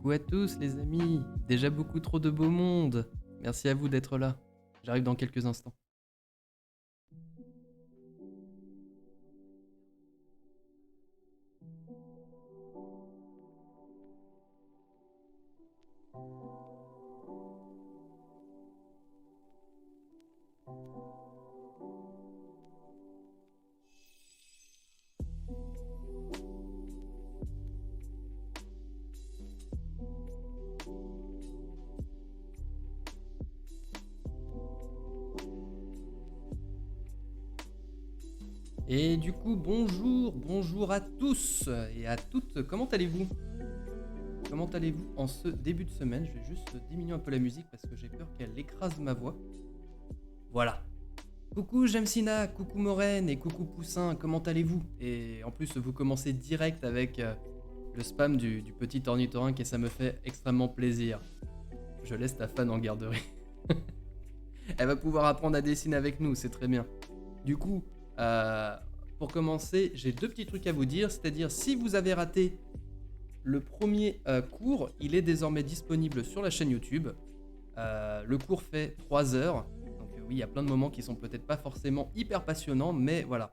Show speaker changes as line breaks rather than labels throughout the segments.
Coucou à tous les amis, déjà beaucoup trop de beau monde. Merci à vous d'être là. J'arrive dans quelques instants. Et du coup, bonjour à tous et à toutes. Comment allez-vous? Comment allez-vous en ce début de semaine? Je vais juste diminuer un peu la musique parce que j'ai peur qu'elle écrase ma voix. Voilà. Coucou Jamsina, coucou Moraine et coucou Poussin, comment allez-vous? Et en plus, vous commencez direct avec le spam du petit ornithorynque et ça me fait extrêmement plaisir. Je laisse ta fan en garderie. Elle va pouvoir apprendre à dessiner avec nous, c'est très bien. Du coup, pour commencer, j'ai deux petits trucs à vous dire, c'est-à-dire si vous avez raté le premier cours, il est désormais disponible sur la chaîne YouTube. Le cours fait 3 heures, donc oui, il y a plein de moments qui sont peut-être pas forcément hyper passionnants, mais voilà,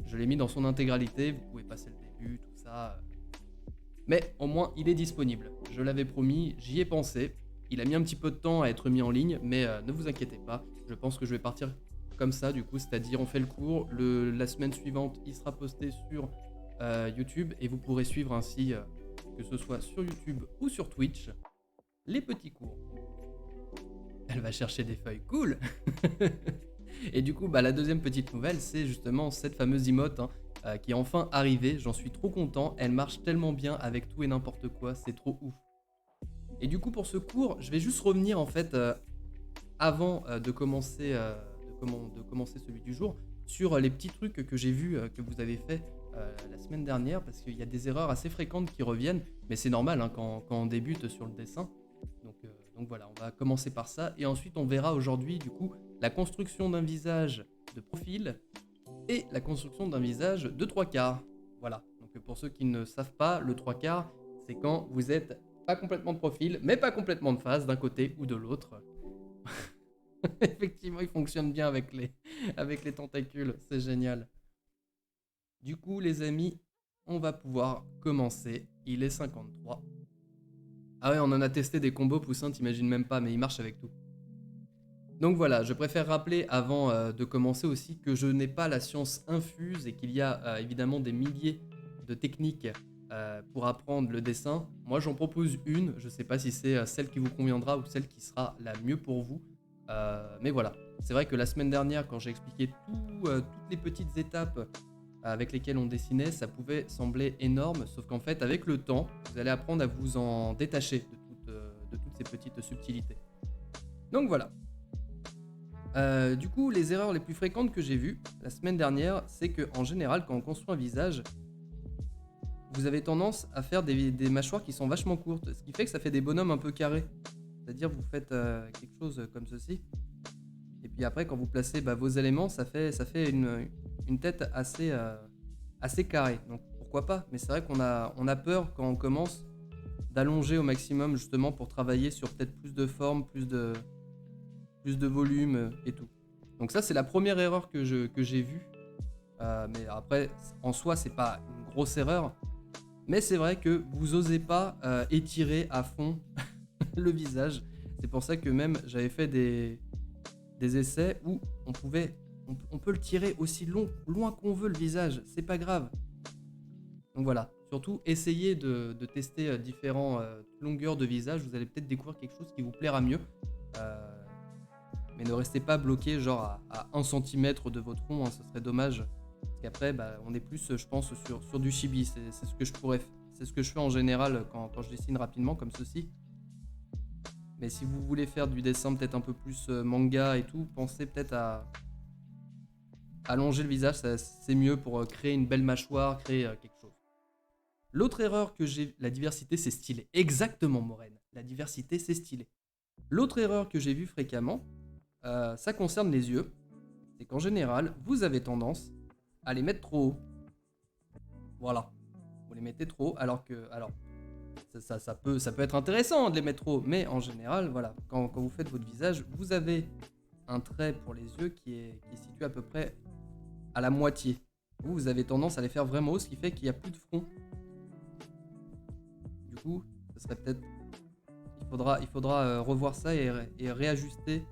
je l'ai mis dans son intégralité, vous pouvez passer le début, tout ça. Mais au moins, il est disponible. Je l'avais promis, j'y ai pensé. Il a mis un petit peu de temps à être mis en ligne, mais ne vous inquiétez pas, je pense que je vais partir comme ça, du coup, c'est-à-dire on fait le cours, la semaine suivante, il sera posté sur YouTube, et vous pourrez suivre ainsi, que ce soit sur YouTube ou sur Twitch, les petits cours. Elle va chercher des feuilles, cool. Et du coup, la deuxième petite nouvelle, c'est justement cette fameuse emote qui est enfin arrivée. J'en suis trop content. Elle marche tellement bien avec tout et n'importe quoi. C'est trop ouf. Et du coup, pour ce cours, je vais juste revenir en fait avant de commencer celui du jour sur les petdonc trucs que j'ai vus que vous avez fait la semaine dernière parce qu'il y a des erreurs assez fréquentes qui reviennent. Mais c'est normal quand on débute sur le dessin. Donc voilà, on va commencer par ça et ensuite on verra aujourd'hui du coup la construction d'un visage de profil et la construction d'un visage de 3/4. Voilà, donc pour ceux qui ne savent pas, le 3/4 c'est quand vous êtes pas complètement de profil mais pas complètement de face d'un côté ou de l'autre. Effectivement, il fonctionne bien avec les tentacules, c'est génial. Du coup les amis, on va pouvoir commencer, il est 53. Ah ouais, on en a testé des combos Poussin, t'imagines même pas, mais ils marchent avec tout. Donc voilà, je préfère rappeler avant de commencer aussi que je n'ai pas la science infuse et qu'il y a évidemment des milliers de techniques pour apprendre le dessin. Moi j'en propose une, je sais pas si c'est celle qui vous conviendra ou celle qui sera la mieux pour vous. Mais voilà, c'est vrai que la semaine dernière quand j'ai expliqué toutes les petites étapes avec lesquelles on dessinait, ça pouvait sembler énorme, sauf qu'en fait avec le temps, vous allez apprendre à vous en détacher de toutes ces petites subtilités. Donc voilà. Du coup, les erreurs les plus fréquentes que j'ai vues la semaine dernière, c'est que en général, quand on construit un visage, vous avez tendance à faire des mâchoires qui sont vachement courtes, ce qui fait que ça fait des bonhommes un peu carrés. C'est-à-dire, vous faites quelque chose comme ceci, et puis après, quand vous placez vos éléments, ça fait une tête assez carrée. Donc pourquoi pas? Mais c'est vrai qu'on a peur quand on commence d'allonger au maximum justement pour travailler sur peut-être plus de forme, plus de volume et tout. Donc ça c'est la première erreur que j'ai vue. Mais après en soi c'est pas une grosse erreur. Mais c'est vrai que vous osez pas étirer à fond le visage. C'est pour ça que même j'avais fait des essais où on peut le tirer aussi loin qu'on veut le visage. C'est pas grave. Donc voilà. Surtout essayez de tester différentes longueurs de visage. Vous allez peut-être découvrir quelque chose qui vous plaira mieux. Mais ne restez pas bloqué genre à 1 cm de votre rond, ce serait dommage. Parce qu'après, on est plus, je pense, sur du chibi. C'est ce que c'est ce que je fais en général quand je dessine rapidement comme ceci. Mais si vous voulez faire du dessin peut-être un peu plus manga et tout, pensez peut-être à allonger le visage, c'est mieux pour créer une belle mâchoire, créer quelque chose. L'autre erreur que j'ai, la diversité c'est stylé. Exactement Moraine, la diversité c'est stylé. L'autre erreur que j'ai vue fréquemment, ça concerne les yeux. C'est qu'en général, vous avez tendance à les mettre trop haut. Voilà. Vous les mettez trop haut, alors Ça peut être intéressant de les mettre trop, mais en général, voilà, quand vous faites votre visage, vous avez un trait pour les yeux qui est situé à peu près à la moitié. Vous avez tendance à les faire vraiment haut, ce qui fait qu'il n'y a plus de front. Du coup, ce serait peut-être... Il faudra revoir ça et réajuster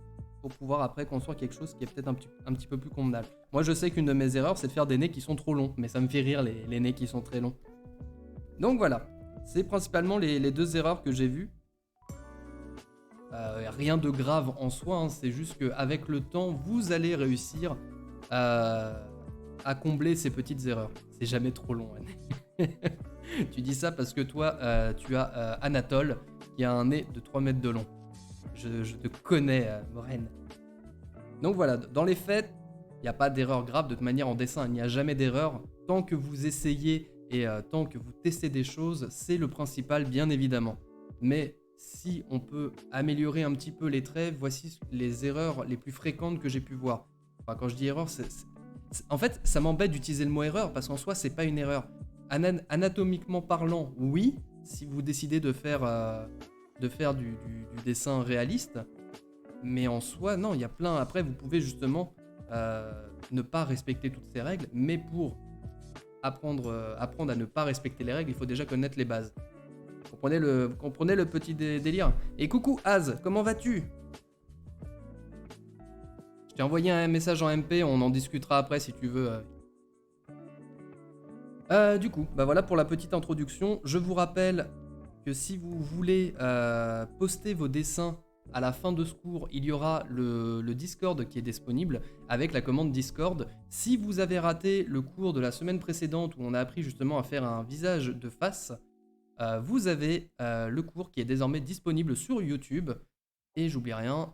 pour pouvoir après construire quelque chose qui est peut-être un petit peu plus convenable. Moi, je sais qu'une de mes erreurs, c'est de faire des nez qui sont trop longs, mais ça me fait rire les nez qui sont très longs. Donc voilà, c'est principalement les deux erreurs que j'ai vues. Rien de grave en soi, hein, c'est juste qu'avec le temps, vous allez réussir à combler ces petites erreurs. C'est jamais trop long, Anne. Tu dis ça parce que toi, tu as Anatole, qui a un nez de 3 mètres de long. Je te connais, Maureen. Donc voilà, dans les faits, il n'y a pas d'erreur grave. De toute manière, en dessin, il n'y a jamais d'erreur. Tant que vous essayez et tant que vous testez des choses, c'est le principal, bien évidemment. Mais si on peut améliorer un petit peu les traits, voici les erreurs les plus fréquentes que j'ai pu voir. Enfin, quand je dis erreur, en fait, ça m'embête d'utiliser le mot erreur parce qu'en soi, c'est pas une erreur. Anatomiquement parlant, oui, si vous décidez de faire du dessin réaliste, mais en soi, non, il y a plein. Après, vous pouvez justement ne pas respecter toutes ces règles, mais pour apprendre à ne pas respecter les règles, il faut déjà connaître les bases. Comprenez le petit délire. Et coucou Az, comment vas-tu? Je t'ai envoyé un message en MP, on en discutera après si tu veux. Du coup, bah voilà pour la petite introduction. Je vous rappelle que si vous voulez poster vos dessins à la fin de ce cours, il y aura le Discord qui est disponible avec la commande Discord. Si vous avez raté le cours de la semaine précédente où on a appris justement à faire un visage de face, vous avez le cours qui est désormais disponible sur YouTube. Et j'oublie rien.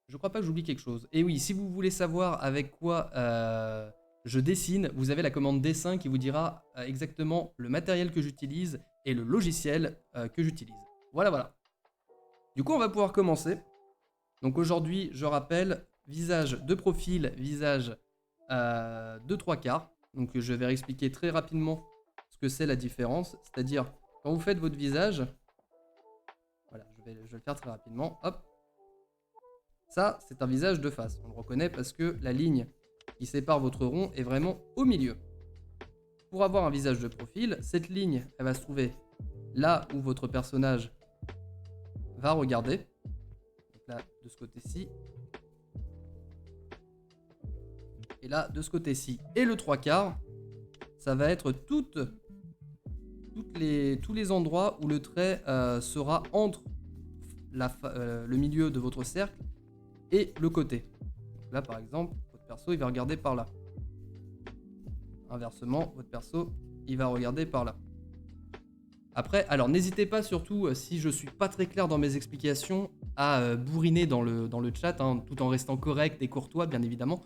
Je crois pas que j'oublie quelque chose. Et oui, si vous voulez savoir avec quoi je dessine, vous avez la commande dessin qui vous dira exactement le matériel que j'utilise et le logiciel que j'utilise. Voilà. Du coup, on va pouvoir commencer. Donc aujourd'hui, je rappelle, visage de profil, visage de 3/4. Donc je vais réexpliquer très rapidement ce que c'est la différence. C'est-à-dire, quand vous faites votre visage, voilà, je vais le faire très rapidement. Hop. Ça, c'est un visage de face. On le reconnaît parce que la ligne qui sépare votre rond est vraiment au milieu. Pour avoir un visage de profil, cette ligne, elle va se trouver là où votre personnage va regarder. Donc là, de ce côté-ci. Et là, de ce côté-ci. Et le 3/4, ça va être tous les endroits où le trait sera entre le milieu de votre cercle et le côté. Donc là, par exemple, votre perso, il va regarder par là. Inversement, votre perso, il va regarder par là. Après, alors n'hésitez pas surtout, si je suis pas très clair dans mes explications, à bourriner dans le chat, hein, tout en restant correct et courtois, bien évidemment.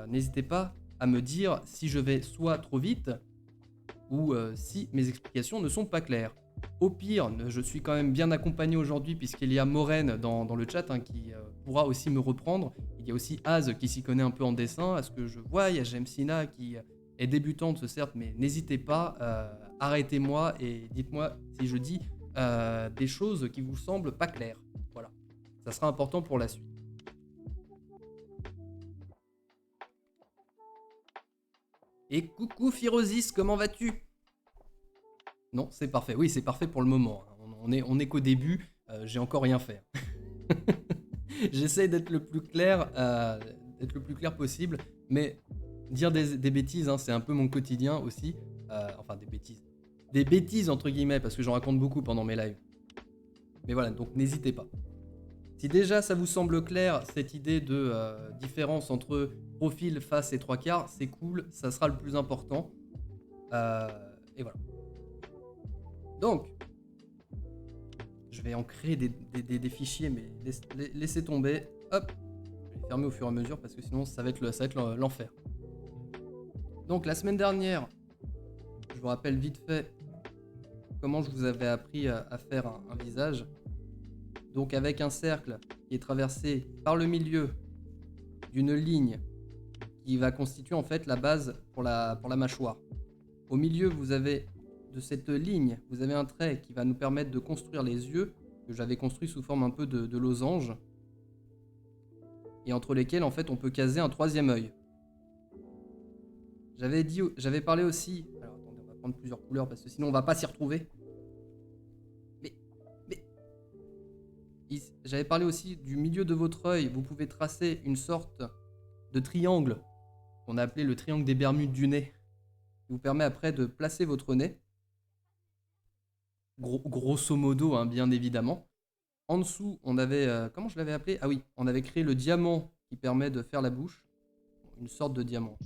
N'hésitez pas à me dire si je vais soit trop vite ou si mes explications ne sont pas claires. Au pire, je suis quand même bien accompagné aujourd'hui puisqu'il y a Maureen dans le chat, hein, qui pourra aussi me reprendre. Il y a aussi Az qui s'y connaît un peu en dessin, à ce que je vois. Il y a Jemsina qui est débutante, certes, mais n'hésitez pas, arrêtez-moi et dites-moi si je dis des choses qui vous semblent pas claires. Voilà, ça sera important pour la suite. Et coucou Firosis, comment vas-tu? Non, c'est parfait. Oui, c'est parfait pour le moment. On est qu'au début, j'ai encore rien fait. J'essaie d'être le plus clair possible, mais dire des bêtises, hein, c'est un peu mon quotidien aussi. Enfin, des bêtises. Des bêtises entre guillemets, parce que j'en raconte beaucoup pendant mes lives. Mais voilà, donc n'hésitez pas. Si déjà ça vous semble clair, cette idée de différence entre profil, face et 3/4, c'est cool, ça sera le plus important. Et voilà. Donc, je vais en créer des fichiers, mais laissez tomber. Hop, je vais les fermer au fur et à mesure parce que sinon ça va être l'enfer. Donc la semaine dernière, je vous rappelle vite fait comment je vous avais appris à faire un visage. Donc avec un cercle qui est traversé par le milieu d'une ligne qui va constituer en fait la base pour la mâchoire. Au milieu, vous avez de cette ligne, vous avez un trait qui va nous permettre de construire les yeux, que j'avais construit sous forme un peu de losange, et entre lesquels en fait on peut caser un troisième œil. J'avais parlé aussi. Alors attendez, on va prendre plusieurs couleurs parce que sinon on va pas s'y retrouver. Mais j'avais parlé aussi du milieu de votre œil. Vous pouvez tracer une sorte de triangle qu'on a appelé le triangle des Bermudes du nez, qui vous permet après de placer votre nez. Grosso modo, hein, bien évidemment. En dessous, on avait comment je l'avais appelé? Ah oui, on avait créé le diamant qui permet de faire la bouche, une sorte de diamant.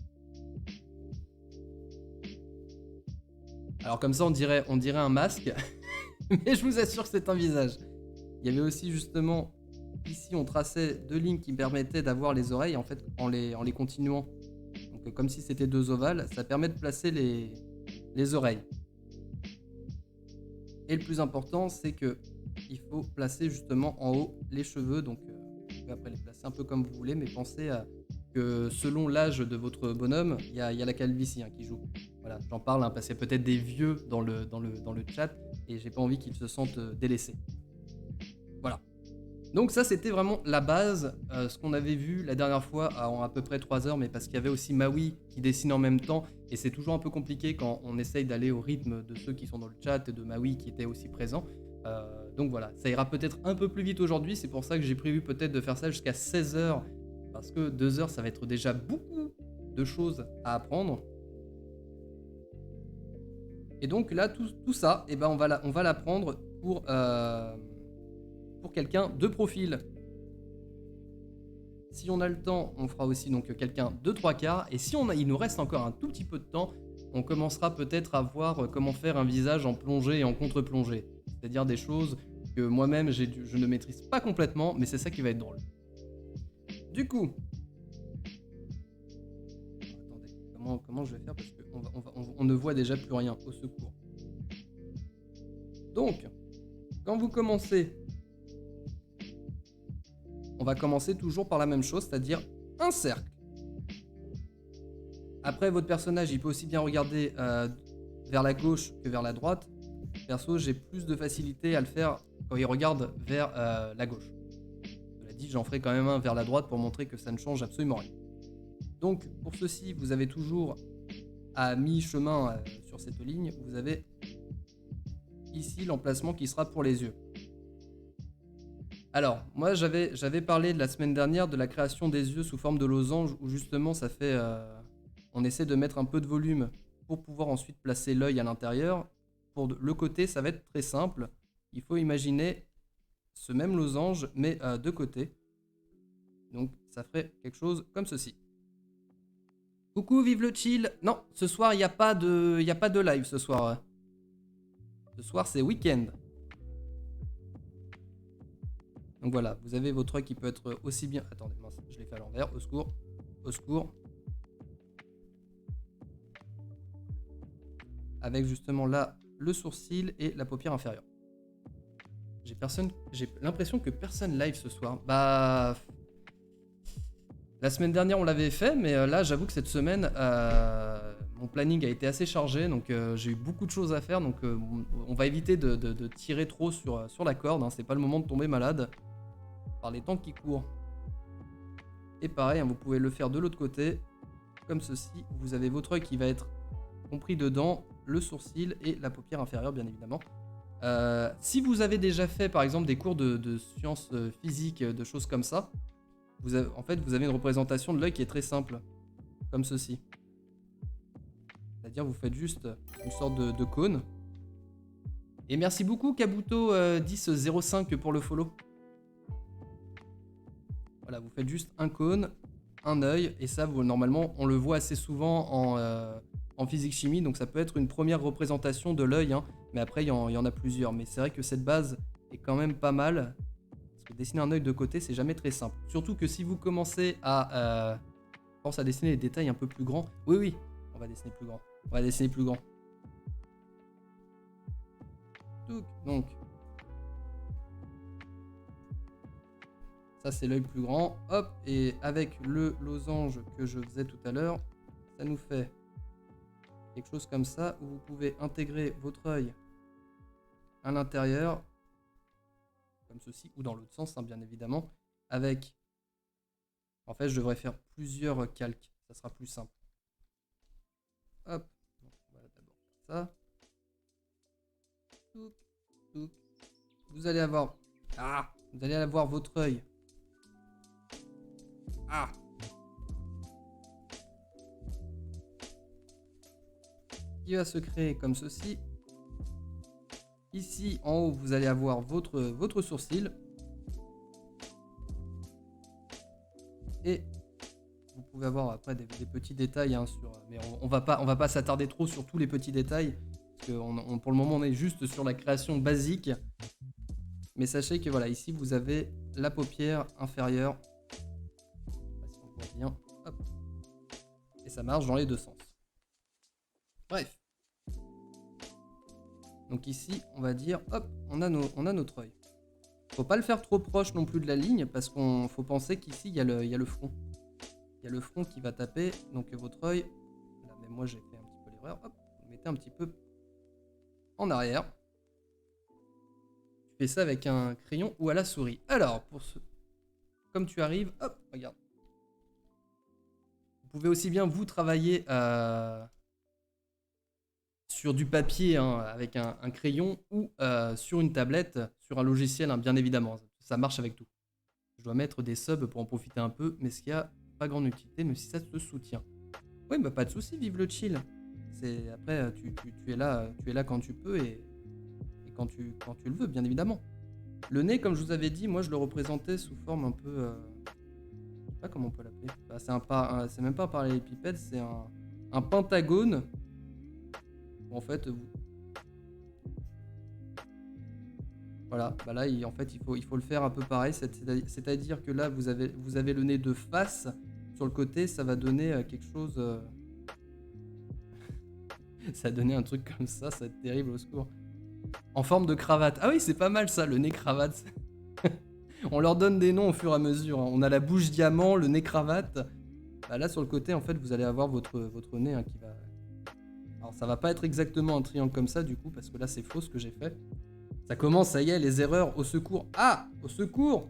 Alors comme ça, on dirait un masque, mais je vous assure que c'est un visage. Il y avait aussi justement, ici, on traçait deux lignes qui permettaient d'avoir les oreilles, en fait, en les continuant. Donc comme si c'était deux ovales, ça permet de placer les oreilles. Et le plus important, c'est que il faut placer justement en haut les cheveux. Donc vous pouvez après les placer un peu comme vous voulez, mais pensez que selon l'âge de votre bonhomme, il y a la calvitie qui joue. Voilà, j'en parle parce qu'il y a peut-être des vieux dans le chat et j'ai pas envie qu'ils se sentent délaissés. Voilà. Donc ça c'était vraiment la base, ce qu'on avait vu la dernière fois en à peu près 3 heures, mais parce qu'il y avait aussi Maui qui dessine en même temps, et c'est toujours un peu compliqué quand on essaye d'aller au rythme de ceux qui sont dans le chat et de Maui qui était aussi présent. Donc voilà, ça ira peut-être un peu plus vite aujourd'hui, c'est pour ça que j'ai prévu peut-être de faire ça jusqu'à 16 heures, parce que 2 heures ça va être déjà beaucoup de choses à apprendre. Et donc là, tout ça, eh ben on va l'apprendre pour quelqu'un de profil. Si on a le temps, on fera aussi donc quelqu'un de 3/4. Et si il nous reste encore un tout petit peu de temps, on commencera peut-être à voir comment faire un visage en plongée et en contre-plongée. C'est-à-dire des choses que moi-même je ne maîtrise pas complètement, mais c'est ça qui va être drôle. Du coup, attendez, comment je vais faire parce qu'on ne voit déjà plus rien, au secours. Donc, quand vous commencez, on va commencer toujours par la même chose, c'est-à-dire un cercle. Après, votre personnage, il peut aussi bien regarder vers la gauche que vers la droite. Perso, j'ai plus de facilité à le faire quand il regarde vers la gauche. Cela dit, j'en ferai quand même un vers la droite pour montrer que ça ne change absolument rien. Donc, pour ceci, vous avez toujours à mi-chemin sur cette ligne, vous avez ici l'emplacement qui sera pour les yeux. Alors, moi j'avais parlé de la semaine dernière de la création des yeux sous forme de losange, où justement ça fait... on essaie de mettre un peu de volume pour pouvoir ensuite placer l'œil à l'intérieur. Pour le côté, ça va être très simple. Il faut imaginer ce même losange, mais de côté. Donc ça ferait quelque chose comme ceci. Coucou, vive le chill. Non, ce soir il n'y a pas de live ce soir. Ce soir c'est week-end. Donc voilà, vous avez votre œil qui peut être aussi bien... Attendez, mince, je l'ai fait à l'envers. Au secours. Au secours. Avec justement là, le sourcil et la paupière inférieure. J'ai l'impression que personne live ce soir. Bah... La semaine dernière, on l'avait fait, mais là, j'avoue que cette semaine, mon planning a été assez chargé, donc j'ai eu beaucoup de choses à faire, donc on va éviter de tirer trop sur la corde, hein, c'est pas le moment de tomber malade par les temps qui courent. Et pareil, hein, vous pouvez le faire de l'autre côté, comme ceci. Vous avez votre œil qui va être compris dedans, le sourcil et la paupière inférieure, bien évidemment. Si vous avez déjà fait, par exemple, des cours de sciences physiques, de choses comme ça, vous avez une représentation de l'œil qui est très simple, comme ceci. C'est-à-dire, vous faites juste une sorte de cône. Et merci beaucoup, Kabuto 1005 pour le follow. Voilà, vous faites juste un cône, un œil, et ça, normalement, on le voit assez souvent en physique-chimie, donc ça peut être une première représentation de l'œil, hein, mais après, il y en a plusieurs. Mais c'est vrai que cette base est quand même pas mal, parce que dessiner un œil de côté, c'est jamais très simple. Surtout que si vous commencez à dessiner les détails un peu plus grands, oui, on va dessiner plus grand. On va dessiner plus grand. Donc, ça c'est l'œil plus grand. Hop, et avec le losange que je faisais tout à l'heure, ça nous fait quelque chose comme ça, où vous pouvez intégrer votre œil à l'intérieur, comme ceci, ou dans l'autre sens, hein, bien évidemment, avec... En fait, je devrais faire plusieurs calques, ça sera plus simple. Hop, donc, on va d'abord faire ça. Touc, touc. Vous allez avoir... Ah, vous allez avoir votre œil. Ah, qui va se créer comme ceci. Ici, en haut, vous allez avoir votre sourcil. Et vous pouvez avoir après des petits détails, hein, mais on va pas s'attarder trop sur tous les petits détails. Parce que pour le moment, on est juste sur la création basique. Mais sachez que voilà, ici, vous avez la paupière inférieure. Je sais pas si on voit bien. Hop. Et ça marche dans les deux sens. Bref. Donc ici, on va dire, hop, on a notre œil. Faut pas le faire trop proche non plus de la ligne, parce qu'on faut penser qu'ici, il y a le front. Il y a le front qui va taper, donc votre œil, là, même moi j'ai fait un petit peu l'erreur, hop, vous le mettez un petit peu en arrière. Tu fais ça avec un crayon ou à la souris. Alors, comme tu arrives, hop, regarde. Vous pouvez aussi bien vous travailler sur du papier, hein, avec un crayon, ou sur une tablette, sur un logiciel, hein, bien évidemment. Ça marche avec tout. Je dois mettre des subs pour en profiter un peu, mais ce qu'il y a, pas grande utilité, même si ça te soutient. Oui, bah pas de souci, vive le chill. Après, tu es là quand tu peux et quand tu le veux, bien évidemment. Le nez, comme je vous avais dit, moi je le représentais sous forme un peu... je sais pas comment on peut l'appeler. Bah, c'est même pas un parallélépipède, c'est un pentagone. En fait, voilà, bah là, en fait, il faut le faire un peu pareil. C'est-à-dire que là, vous avez le nez de face. Sur le côté, ça va donner quelque chose... ça va donner un truc comme ça va être terrible, au secours. En forme de cravate. Ah oui, c'est pas mal ça, le nez cravate. On leur donne des noms au fur et à mesure, hein. On a la bouche diamant, le nez cravate. Bah là, sur le côté, en fait, vous allez avoir votre nez, hein, qui va... Alors, ça va pas être exactement un triangle comme ça, du coup, parce que là, c'est faux ce que j'ai fait. Ça commence, ça y est, les erreurs, au secours. Ah, au secours!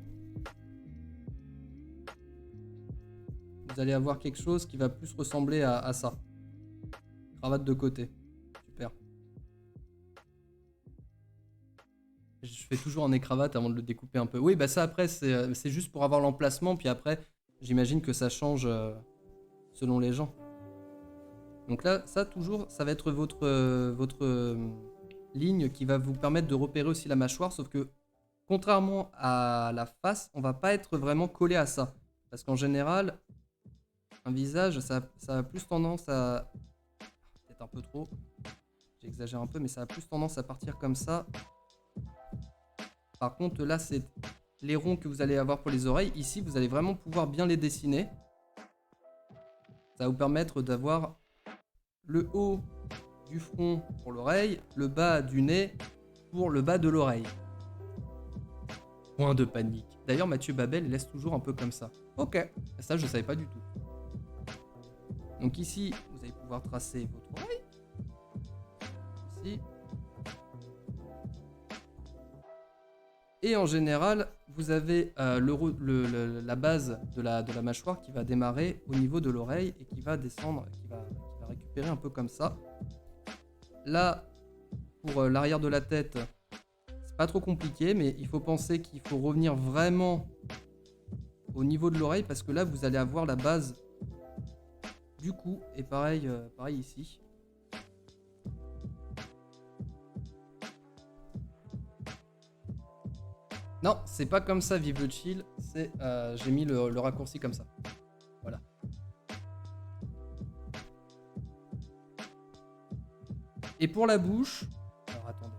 Vous allez avoir quelque chose qui va plus ressembler à ça. Cravate de côté. Super. Je fais toujours un nez cravate avant de le découper un peu. Oui, bah ça après, c'est juste pour avoir l'emplacement, puis après, j'imagine que ça change selon les gens. Donc là, ça toujours, ça va être votre ligne qui va vous permettre de repérer aussi la mâchoire, sauf que contrairement à la face, on va pas être vraiment collé à ça. Parce qu'en général, un visage, ça a plus tendance à... Peut-être un peu trop, j'exagère un peu, mais ça a plus tendance à partir comme ça. Par contre, là, c'est les ronds que vous allez avoir pour les oreilles. Ici, vous allez vraiment pouvoir bien les dessiner. Ça va vous permettre d'avoir le haut du front pour l'oreille, le bas du nez pour le bas de l'oreille. Point de panique. D'ailleurs, Mathieu Babel laisse toujours un peu comme ça. Ok, ça, je ne savais pas du tout. Donc ici, vous allez pouvoir tracer votre oreille. Ici. Et en général, vous avez la base de la mâchoire qui va démarrer au niveau de l'oreille et qui va descendre, qui va récupérer un peu comme ça. Là, pour l'arrière de la tête, c'est pas trop compliqué, mais il faut penser qu'il faut revenir vraiment au niveau de l'oreille parce que là, vous allez avoir la base du cou et pareil ici. Non, c'est pas comme ça, vive le chill. J'ai mis le raccourci comme ça. Voilà. Et pour la bouche... Alors attendez,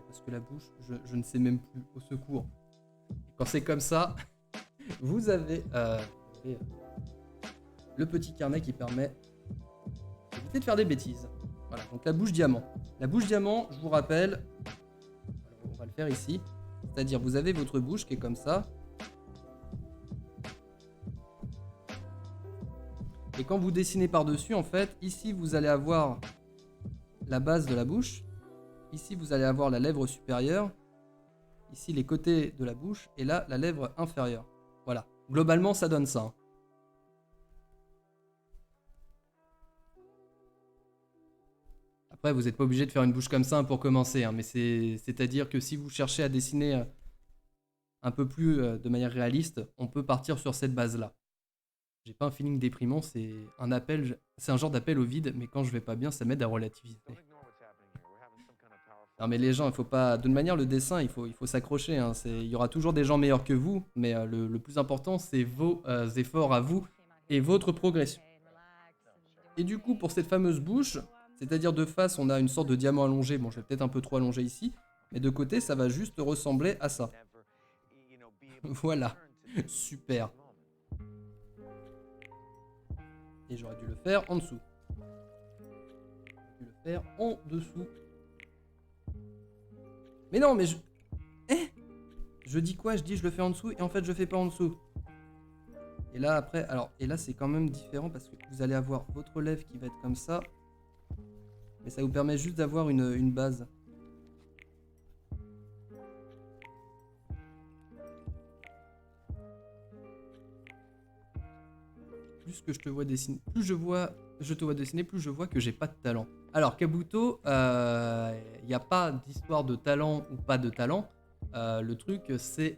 parce que la bouche, je ne sais même plus, au secours. Quand c'est comme ça, vous avez le petit carnet qui permet d'éviter de faire des bêtises. Voilà, donc la bouche diamant. La bouche diamant, je vous rappelle, on va le faire ici. C'est-à-dire, vous avez votre bouche qui est comme ça. Et quand vous dessinez par-dessus, en fait, ici, vous allez avoir la base de la bouche. Ici, vous allez avoir la lèvre supérieure. Ici, les côtés de la bouche. Et là, la lèvre inférieure. Voilà. Globalement, ça donne ça. Après, vous n'êtes pas obligé de faire une bouche comme ça pour commencer. Mais c'est-à-dire que si vous cherchez à dessiner un peu plus de manière réaliste, on peut partir sur cette base-là. J'ai pas un feeling déprimant, c'est un genre d'appel au vide, mais quand je vais pas bien, ça m'aide à relativiser. Non mais les gens, il faut pas. De toute manière, le dessin, il faut s'accrocher. Il y aura toujours des gens meilleurs que vous, mais le plus important, c'est vos efforts à vous et votre progression. Et du coup, pour cette fameuse bouche, c'est-à-dire de face, on a une sorte de diamant allongé. Bon, je vais peut-être un peu trop allonger ici, mais de côté, ça va juste ressembler à ça. Voilà, super. Et j'aurais dû le faire en dessous. J'aurais dû le faire en dessous. Mais non, mais je... Je dis quoi? Je dis je le fais en dessous et en fait je fais pas en dessous. Et là après, alors, et là c'est quand même différent parce que vous allez avoir votre lèvre qui va être comme ça. Mais ça vous permet juste d'avoir une base. Plus que je te vois dessiner, plus je te vois dessiner, plus je vois que j'ai pas de talent. Alors Kabuto, il n'y a pas d'histoire de talent ou pas de talent. Le truc c'est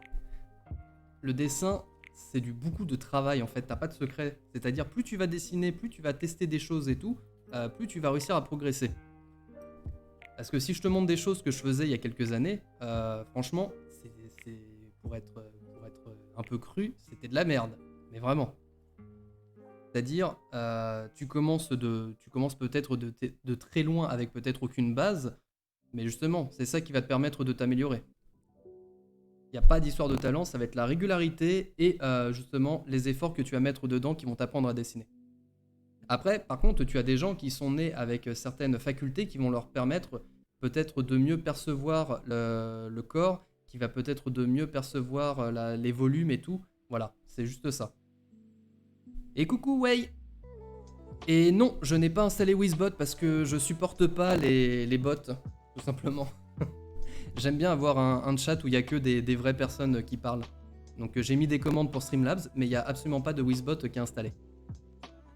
le dessin, c'est beaucoup de travail en fait. T'as pas de secret. C'est-à-dire plus tu vas dessiner, plus tu vas tester des choses et tout, plus tu vas réussir à progresser. Parce que si je te montre des choses que je faisais il y a quelques années, franchement, c'est pour être un peu cru, c'était de la merde. Mais vraiment. C'est-à-dire, tu commences peut-être de très loin avec peut-être aucune base, mais justement, c'est ça qui va te permettre de t'améliorer. Il n'y a pas d'histoire de talent, ça va être la régularité et justement les efforts que tu vas mettre dedans qui vont t'apprendre à dessiner. Après, par contre, tu as des gens qui sont nés avec certaines facultés qui vont leur permettre peut-être de mieux percevoir le corps, qui va peut-être de mieux percevoir les volumes et tout. Voilà, c'est juste ça. Et coucou Way. Et non, je n'ai pas installé Wizbot parce que je supporte pas les bots, tout simplement. J'aime bien avoir un chat où il n'y a que des vraies personnes qui parlent. Donc j'ai mis des commandes pour Streamlabs, mais il n'y a absolument pas de Wizbot qui est installé.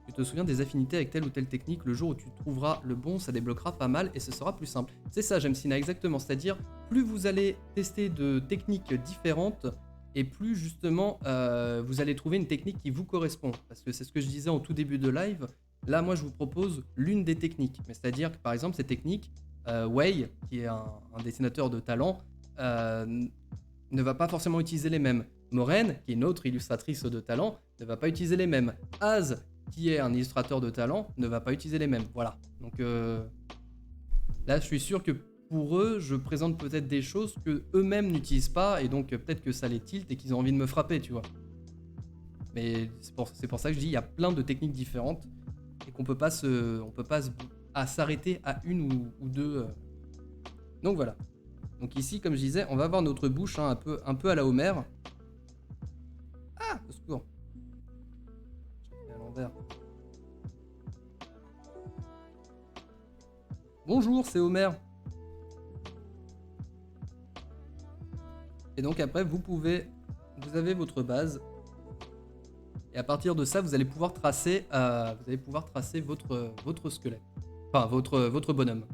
Tu te souviens des affinités avec telle ou telle technique, le jour où tu trouveras le bon, ça débloquera pas mal et ce sera plus simple. C'est ça, Jamsina, exactement. C'est-à-dire, plus vous allez tester de techniques différentes, et plus justement vous allez trouver une technique qui vous correspond. Parce que c'est ce que je disais en tout début de live. Là, moi, je vous propose l'une des techniques. Mais c'est-à-dire que, par exemple, cette technique, Way, qui est un dessinateur de talent, ne va pas forcément utiliser les mêmes. Moren, qui est une autre illustratrice de talent, ne va pas utiliser les mêmes. Az, qui est un illustrateur de talent, ne va pas utiliser les mêmes. Voilà. Donc là, je suis sûr que pour eux, je présente peut-être des choses que eux-mêmes n'utilisent pas, et donc peut-être que ça les tilte et qu'ils ont envie de me frapper, tu vois. Mais c'est pour ça que je dis, il y a plein de techniques différentes et qu'on peut pas s'arrêter à une ou deux. Donc voilà. Donc ici, comme je disais, on va avoir notre bouche un peu à la Homer. Ah, au secours. J'ai fait à l'envers. Bonjour, c'est Homer. Et donc après, vous avez votre base. Et à partir de ça, vous allez pouvoir tracer, votre squelette. Enfin, votre bonhomme.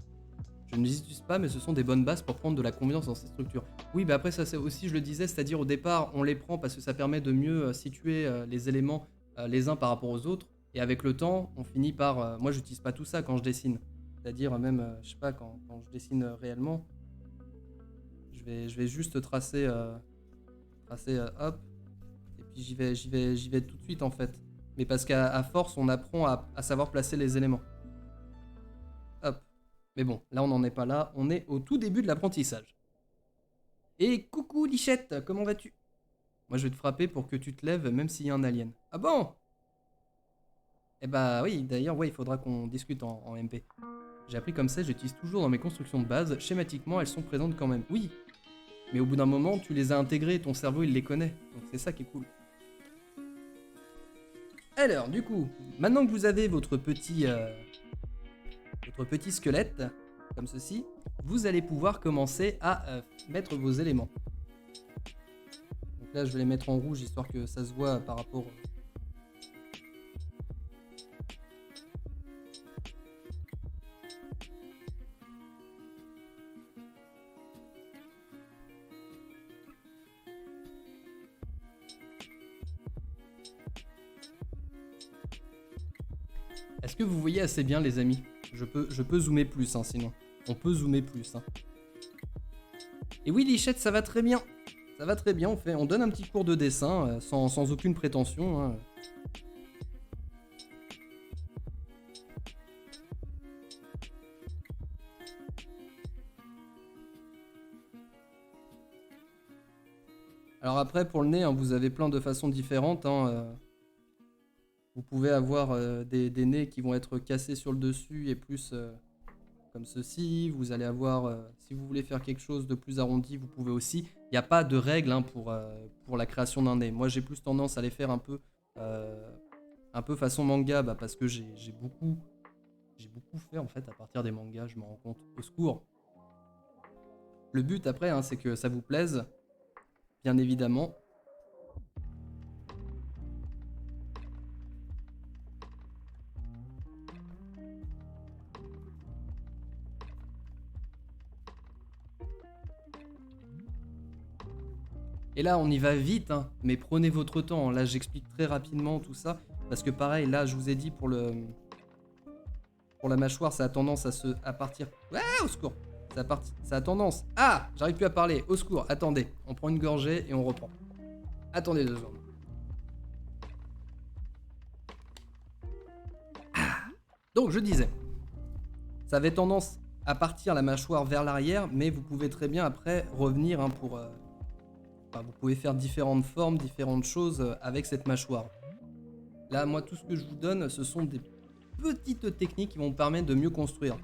Je ne les utilise pas, mais ce sont des bonnes bases pour prendre de la confiance dans ces structures. Oui, bah après, ça c'est aussi, je le disais, c'est-à-dire au départ, on les prend parce que ça permet de mieux situer les éléments les uns par rapport aux autres. Et avec le temps, on finit par... moi, j'utilise pas tout ça quand je dessine. C'est-à-dire même, je sais pas, quand je dessine réellement, je vais juste tracer, hop. Et puis j'y vais tout de suite en fait. Mais parce qu'à force, on apprend à savoir placer les éléments. Hop. Mais bon, là on n'en est pas là, on est au tout début de l'apprentissage. Et coucou Lichette, comment vas-tu? Moi je vais te frapper pour que tu te lèves même s'il y a un alien. Ah bon? Eh bah oui, d'ailleurs ouais, il faudra qu'on discute en MP. J'ai appris comme ça, j'utilise toujours dans mes constructions de base, schématiquement elles sont présentes quand même. Oui, mais au bout d'un moment tu les as intégrées, ton cerveau il les connaît, donc c'est ça qui est cool. Alors du coup, maintenant que vous avez votre petit squelette, comme ceci, vous allez pouvoir commencer à mettre vos éléments. Donc là, je vais les mettre en rouge, histoire que ça se voit par rapport... Est-ce que vous voyez assez bien, les amis? Je peux zoomer plus, hein, sinon. On peut zoomer plus. Hein. Et oui, Lichette, ça va très bien. Ça va très bien. On donne un petit cours de dessin sans aucune prétention. Hein. Alors après, pour le nez, hein, vous avez plein de façons différentes. Hein, vous pouvez avoir des nez qui vont être cassés sur le dessus et plus comme ceci. Vous allez avoir, si vous voulez faire quelque chose de plus arrondi, vous pouvez aussi. Il n'y a pas de règle hein, pour la création d'un nez. Moi, j'ai plus tendance à les faire un peu façon manga, parce que j'ai beaucoup fait en fait à partir des mangas. Je me rends compte. Au secours. Le but après, hein, c'est que ça vous plaise, bien évidemment. Et là, on y va vite, hein, mais prenez votre temps. Là, j'explique très rapidement tout ça. Parce que pareil, là, je vous ai dit pour la mâchoire, ça a tendance à partir... Ouais, au secours. Ça a tendance... Ah, j'arrive plus à parler. Au secours, attendez. On prend une gorgée et on reprend. Attendez 2 secondes. Ah. Donc, je disais, ça avait tendance à partir la mâchoire vers l'arrière, mais vous pouvez très bien après revenir hein, pour... vous pouvez faire différentes formes, différentes choses avec cette mâchoire. Là, moi, tout ce que je vous donne, ce sont des petites techniques qui vont vous permettre de mieux construire.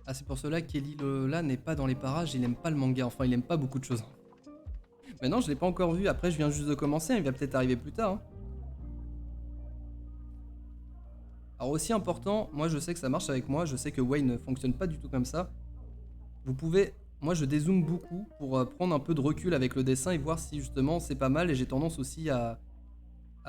Ah, c'est pour cela qu'Eli là n'est pas dans les parages, il aime pas le manga, enfin il aime pas beaucoup de choses. Maintenant, je l'ai pas encore vu, après je viens juste de commencer, il va peut-être arriver plus tard. Hein. Alors aussi important, moi je sais que ça marche avec moi, je sais que Wayne ne fonctionne pas du tout comme ça. Vous pouvez, moi je dézoome beaucoup pour prendre un peu de recul avec le dessin et voir si justement c'est pas mal, et j'ai tendance aussi à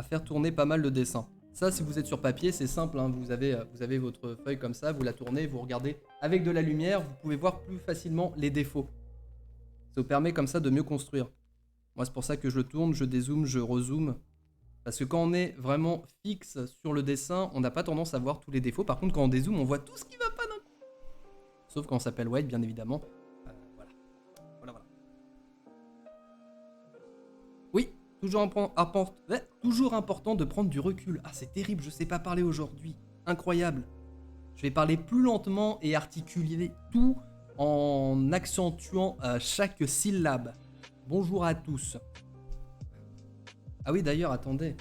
faire tourner pas mal le dessin. Ça, si vous êtes sur papier, c'est simple, hein. Vous avez votre feuille comme ça, vous la tournez, vous regardez avec de la lumière, vous pouvez voir plus facilement les défauts. Ça vous permet comme ça de mieux construire. Moi c'est pour ça que je le tourne, je dézoome, je rezoome. Parce que quand on est vraiment fixe sur le dessin, on n'a pas tendance à voir tous les défauts. Par contre, quand on dézoome, on voit tout ce qui va pas d'un coup. Sauf quand on s'appelle White, bien évidemment. Voilà. Oui, toujours important de prendre du recul. Ah, c'est terrible, je sais pas parler aujourd'hui. Incroyable. Je vais parler plus lentement et articuler tout en accentuant chaque syllabe. Bonjour à tous. Ah oui, d'ailleurs, attendez.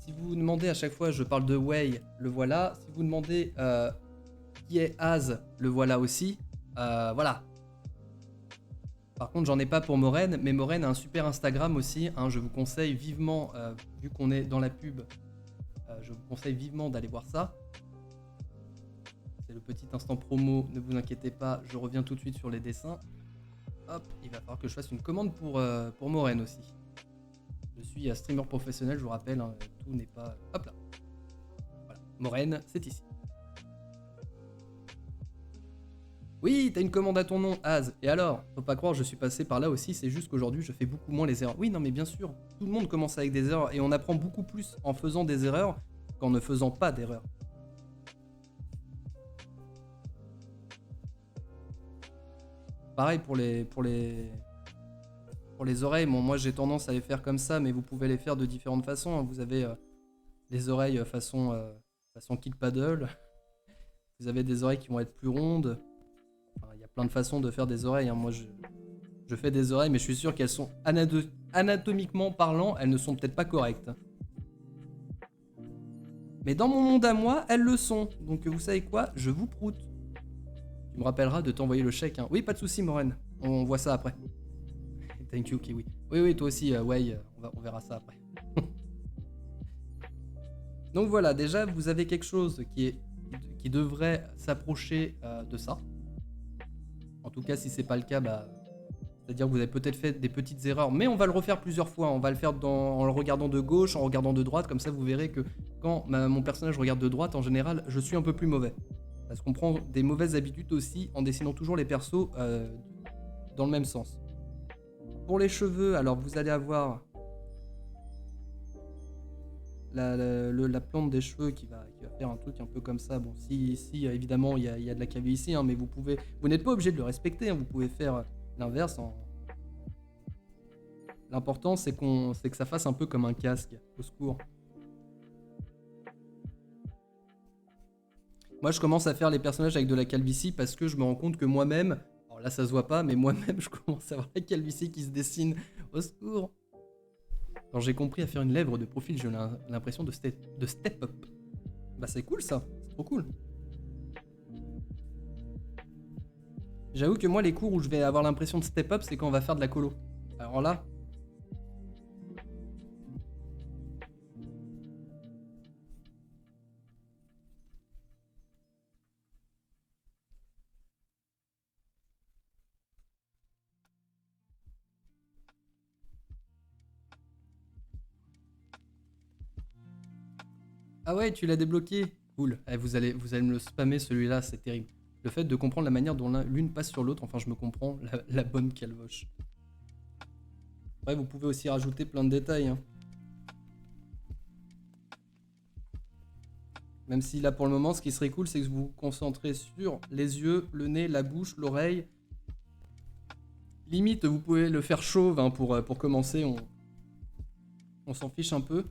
Si vous vous demandez à chaque fois, je parle de Wei, le voilà. Si vous demandez qui est Az, le voilà aussi. Voilà. Par contre, j'en ai pas pour Moren, mais Moren a un super Instagram aussi. Hein, je vous conseille vivement, vu qu'on est dans la pub, je vous conseille vivement d'aller voir ça. C'est le petit instant promo, ne vous inquiétez pas, je reviens tout de suite sur les dessins. Hop, il va falloir que je fasse une commande pour Moren aussi. Je suis streamer professionnel, je vous rappelle, hein, tout n'est pas... Hop là. Voilà, Moren, c'est ici. Oui, t'as une commande à ton nom, Az. Et alors, faut pas croire, je suis passé par là aussi, c'est juste qu'aujourd'hui, je fais beaucoup moins les erreurs. Oui, non, mais bien sûr, tout le monde commence avec des erreurs, et on apprend beaucoup plus en faisant des erreurs qu'en ne faisant pas d'erreurs. Pareil pour les oreilles, bon, moi j'ai tendance à les faire comme ça, mais vous pouvez les faire de différentes façons. Vous avez des oreilles façon kick paddle, vous avez des oreilles qui vont être plus rondes. Enfin, il y a plein de façons de faire des oreilles. Hein. Moi je fais des oreilles, mais je suis sûr qu'elles sont anatomiquement parlant, elles ne sont peut-être pas correctes. Mais dans mon monde à moi, elles le sont. Donc vous savez quoi, je vous proute. Tu me rappelleras de t'envoyer le chèque. Hein. Oui, pas de soucis, Moren. On voit ça après. Thank you, Kiwi. Oui, oui, toi aussi, ouais, on verra ça après. Donc voilà, déjà, vous avez quelque chose qui devrait s'approcher de ça. En tout cas, si c'est pas le cas, bah, c'est-à-dire que vous avez peut-être fait des petites erreurs, mais on va le refaire plusieurs fois. On va le faire en le regardant de gauche, en regardant de droite, comme ça vous verrez que quand mon personnage regarde de droite, en général, je suis un peu plus mauvais. Parce qu'on prend des mauvaises habitudes aussi en dessinant toujours les persos dans le même sens. Pour les cheveux, alors vous allez avoir la plante des cheveux qui va faire un truc un peu comme ça. Bon, si évidemment il y a de la calvitie, hein, mais vous n'êtes pas obligé de le respecter, hein, vous pouvez faire l'inverse. L'important c'est que ça fasse un peu comme un casque. Au secours. Moi je commence à faire les personnages avec de la calvitie parce que je me rends compte que moi-même, alors là ça se voit pas, mais moi-même je commence à avoir la calvitie qui se dessine. Au secours. Quand j'ai compris à faire une lèvre de profil, j'ai l'impression de step up. Bah c'est cool ça, c'est trop cool. J'avoue que moi les cours où je vais avoir l'impression de step up, c'est quand on va faire de la colo. Alors là... Ah ouais, tu l'as débloqué. Cool. Eh, vous allez me le spammer celui-là, c'est terrible. Le fait de comprendre la manière dont l'une passe sur l'autre, enfin je me comprends, la bonne calvoche. Ouais, vous pouvez aussi rajouter plein de détails. Hein. Même si là pour le moment, ce qui serait cool, c'est que vous vous concentrez sur les yeux, le nez, la bouche, l'oreille. Limite, vous pouvez le faire chauve hein, pour commencer, on s'en fiche un peu.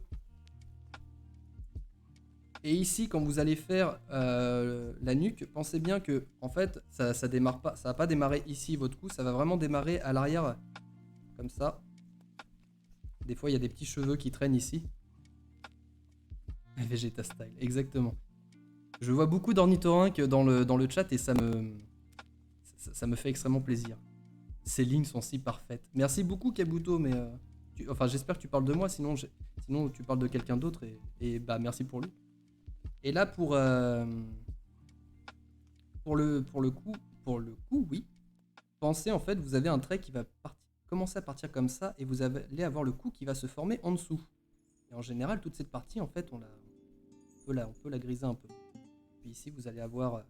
Et ici, quand vous allez faire la nuque, pensez bien que en fait, ça démarre pas, ça va pas démarrer ici votre cou, ça va vraiment démarrer à l'arrière, comme ça. Des fois, il y a des petits cheveux qui traînent ici. Vegeta style, exactement. Je vois beaucoup d'ornithorynques dans le chat et ça me fait extrêmement plaisir. Ces lignes sont si parfaites. Merci beaucoup Kabuto, mais enfin j'espère que tu parles de moi, sinon tu parles de quelqu'un d'autre et bah merci pour lui. Et là pour le coup, oui. Pensez en fait, vous avez un trait qui va commencer à partir comme ça et vous allez avoir le cou qui va se former en dessous. Et en général, toute cette partie, en fait, on peut la griser un peu. Puis ici, vous allez avoir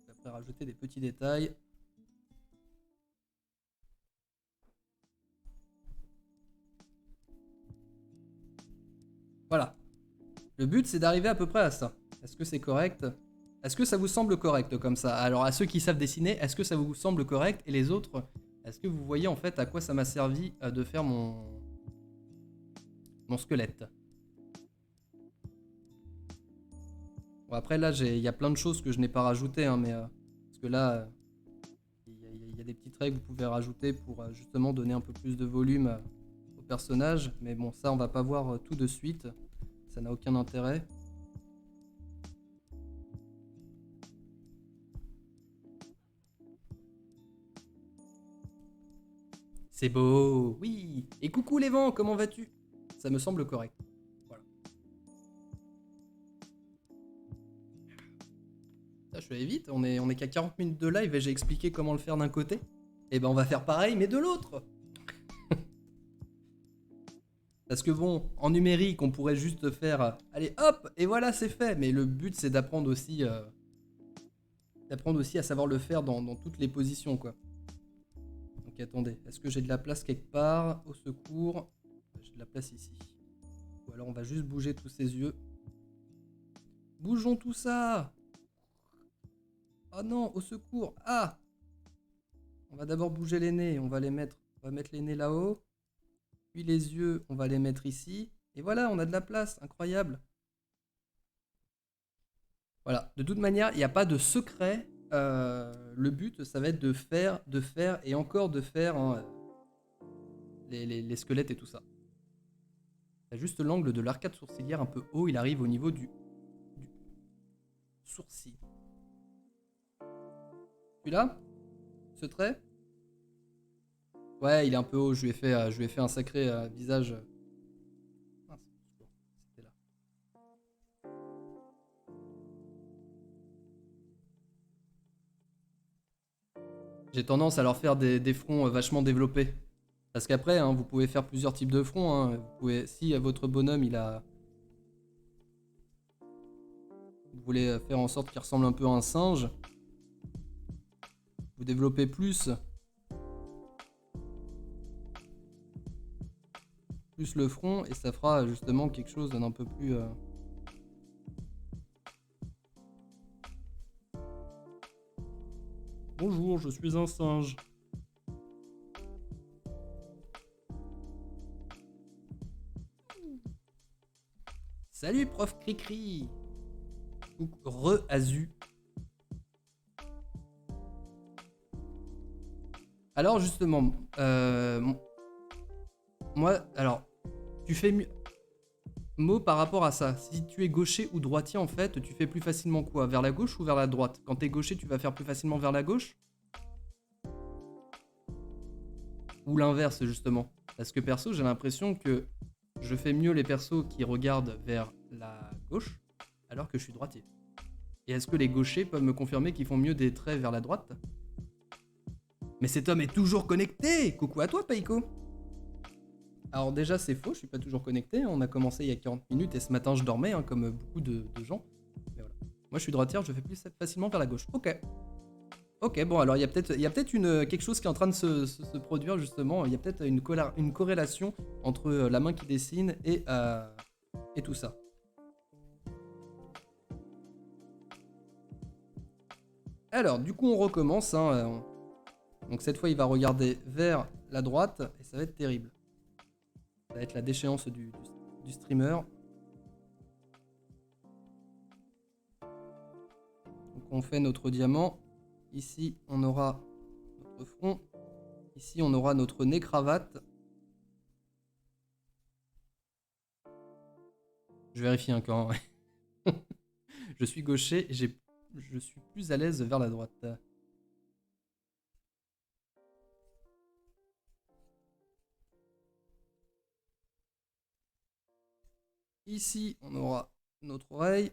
après rajouter des petits détails. Voilà. Le but, c'est d'arriver à peu près à ça. Est-ce que c'est correct? Est-ce que ça vous semble correct comme ça? Alors, à ceux qui savent dessiner, est-ce que ça vous semble correct? Et les autres, est-ce que vous voyez en fait à quoi ça m'a servi de faire mon squelette? Bon, après, là, il y a plein de choses que je n'ai pas rajoutées, hein, mais parce que là, il y a des petites règles que vous pouvez rajouter pour justement donner un peu plus de volume au personnage. Mais bon, ça, on va pas voir tout de suite. Ça n'a aucun intérêt. C'est beau, oui. Et coucou les vents, comment vas-tu? Ça me semble correct. Voilà. Ça, je suis allé vite. On est qu'à 40 minutes de live et j'ai expliqué comment le faire d'un côté. Et ben, on va faire pareil, mais de l'autre. Parce que bon, en numérique, on pourrait juste faire allez hop, et voilà, c'est fait. Mais le but, c'est d'apprendre aussi à savoir le faire dans toutes les positions, quoi. Donc attendez, est-ce que j'ai de la place quelque part? Au secours. J'ai de la place ici. Ou alors on va juste bouger tous ces yeux. Bougeons tout ça. Oh non, au secours. Ah. On va d'abord bouger les nez, on va mettre les nez là-haut. Puis les yeux, on va les mettre ici. Et voilà, on a de la place, incroyable. Voilà, de toute manière, il n'y a pas de secret. Le but, ça va être de faire et encore de faire hein, les squelettes et tout ça. Il y a juste l'angle de l'arcade sourcilière un peu haut, il arrive au niveau du sourcil. Celui-là, ce trait, Ouais, il est un peu haut, je lui ai fait un sacré visage. Mince, c'était là. J'ai tendance à leur faire des fronts vachement développés. Parce qu'après, hein, vous pouvez faire plusieurs types de fronts. Hein. Vous pouvez, si votre bonhomme, vous voulez faire en sorte qu'il ressemble un peu à un singe, vous développez plus le front et ça fera justement quelque chose d'un peu plus... Bonjour, je suis un singe. Salut prof Cricri. Re-Azu. Alors justement, moi, alors, tu fais mieux... Mot par rapport à ça, si tu es gaucher ou droitier en fait, tu fais plus facilement quoi? Vers la gauche ou vers la droite? Quand t'es gaucher, tu vas faire plus facilement vers la gauche? Ou l'inverse justement? Parce que perso, j'ai l'impression que je fais mieux les persos qui regardent vers la gauche alors que je suis droitier. Et est-ce que les gauchers peuvent me confirmer qu'ils font mieux des traits vers la droite? Mais cet homme est toujours connecté! Coucou à toi, Paiko! Alors déjà, c'est faux, je suis pas toujours connecté. On a commencé il y a 40 minutes et ce matin, je dormais, hein, comme beaucoup de gens. Mais voilà. Moi, je suis droitière, je fais plus facilement vers la gauche. Ok. Ok, bon, alors il y a peut-être quelque chose qui est en train de se produire, justement. Il y a peut-être une corrélation entre la main qui dessine et tout ça. Alors, du coup, on recommence. Hein, donc cette fois, il va regarder vers la droite et ça va être terrible. Ça va être la déchéance du streamer. Donc on fait notre diamant. Ici, on aura notre front. Ici, on aura notre nez-cravate. Je vérifie un quand. Je suis gaucher et je suis plus à l'aise vers la droite. Ici, on aura notre oreille.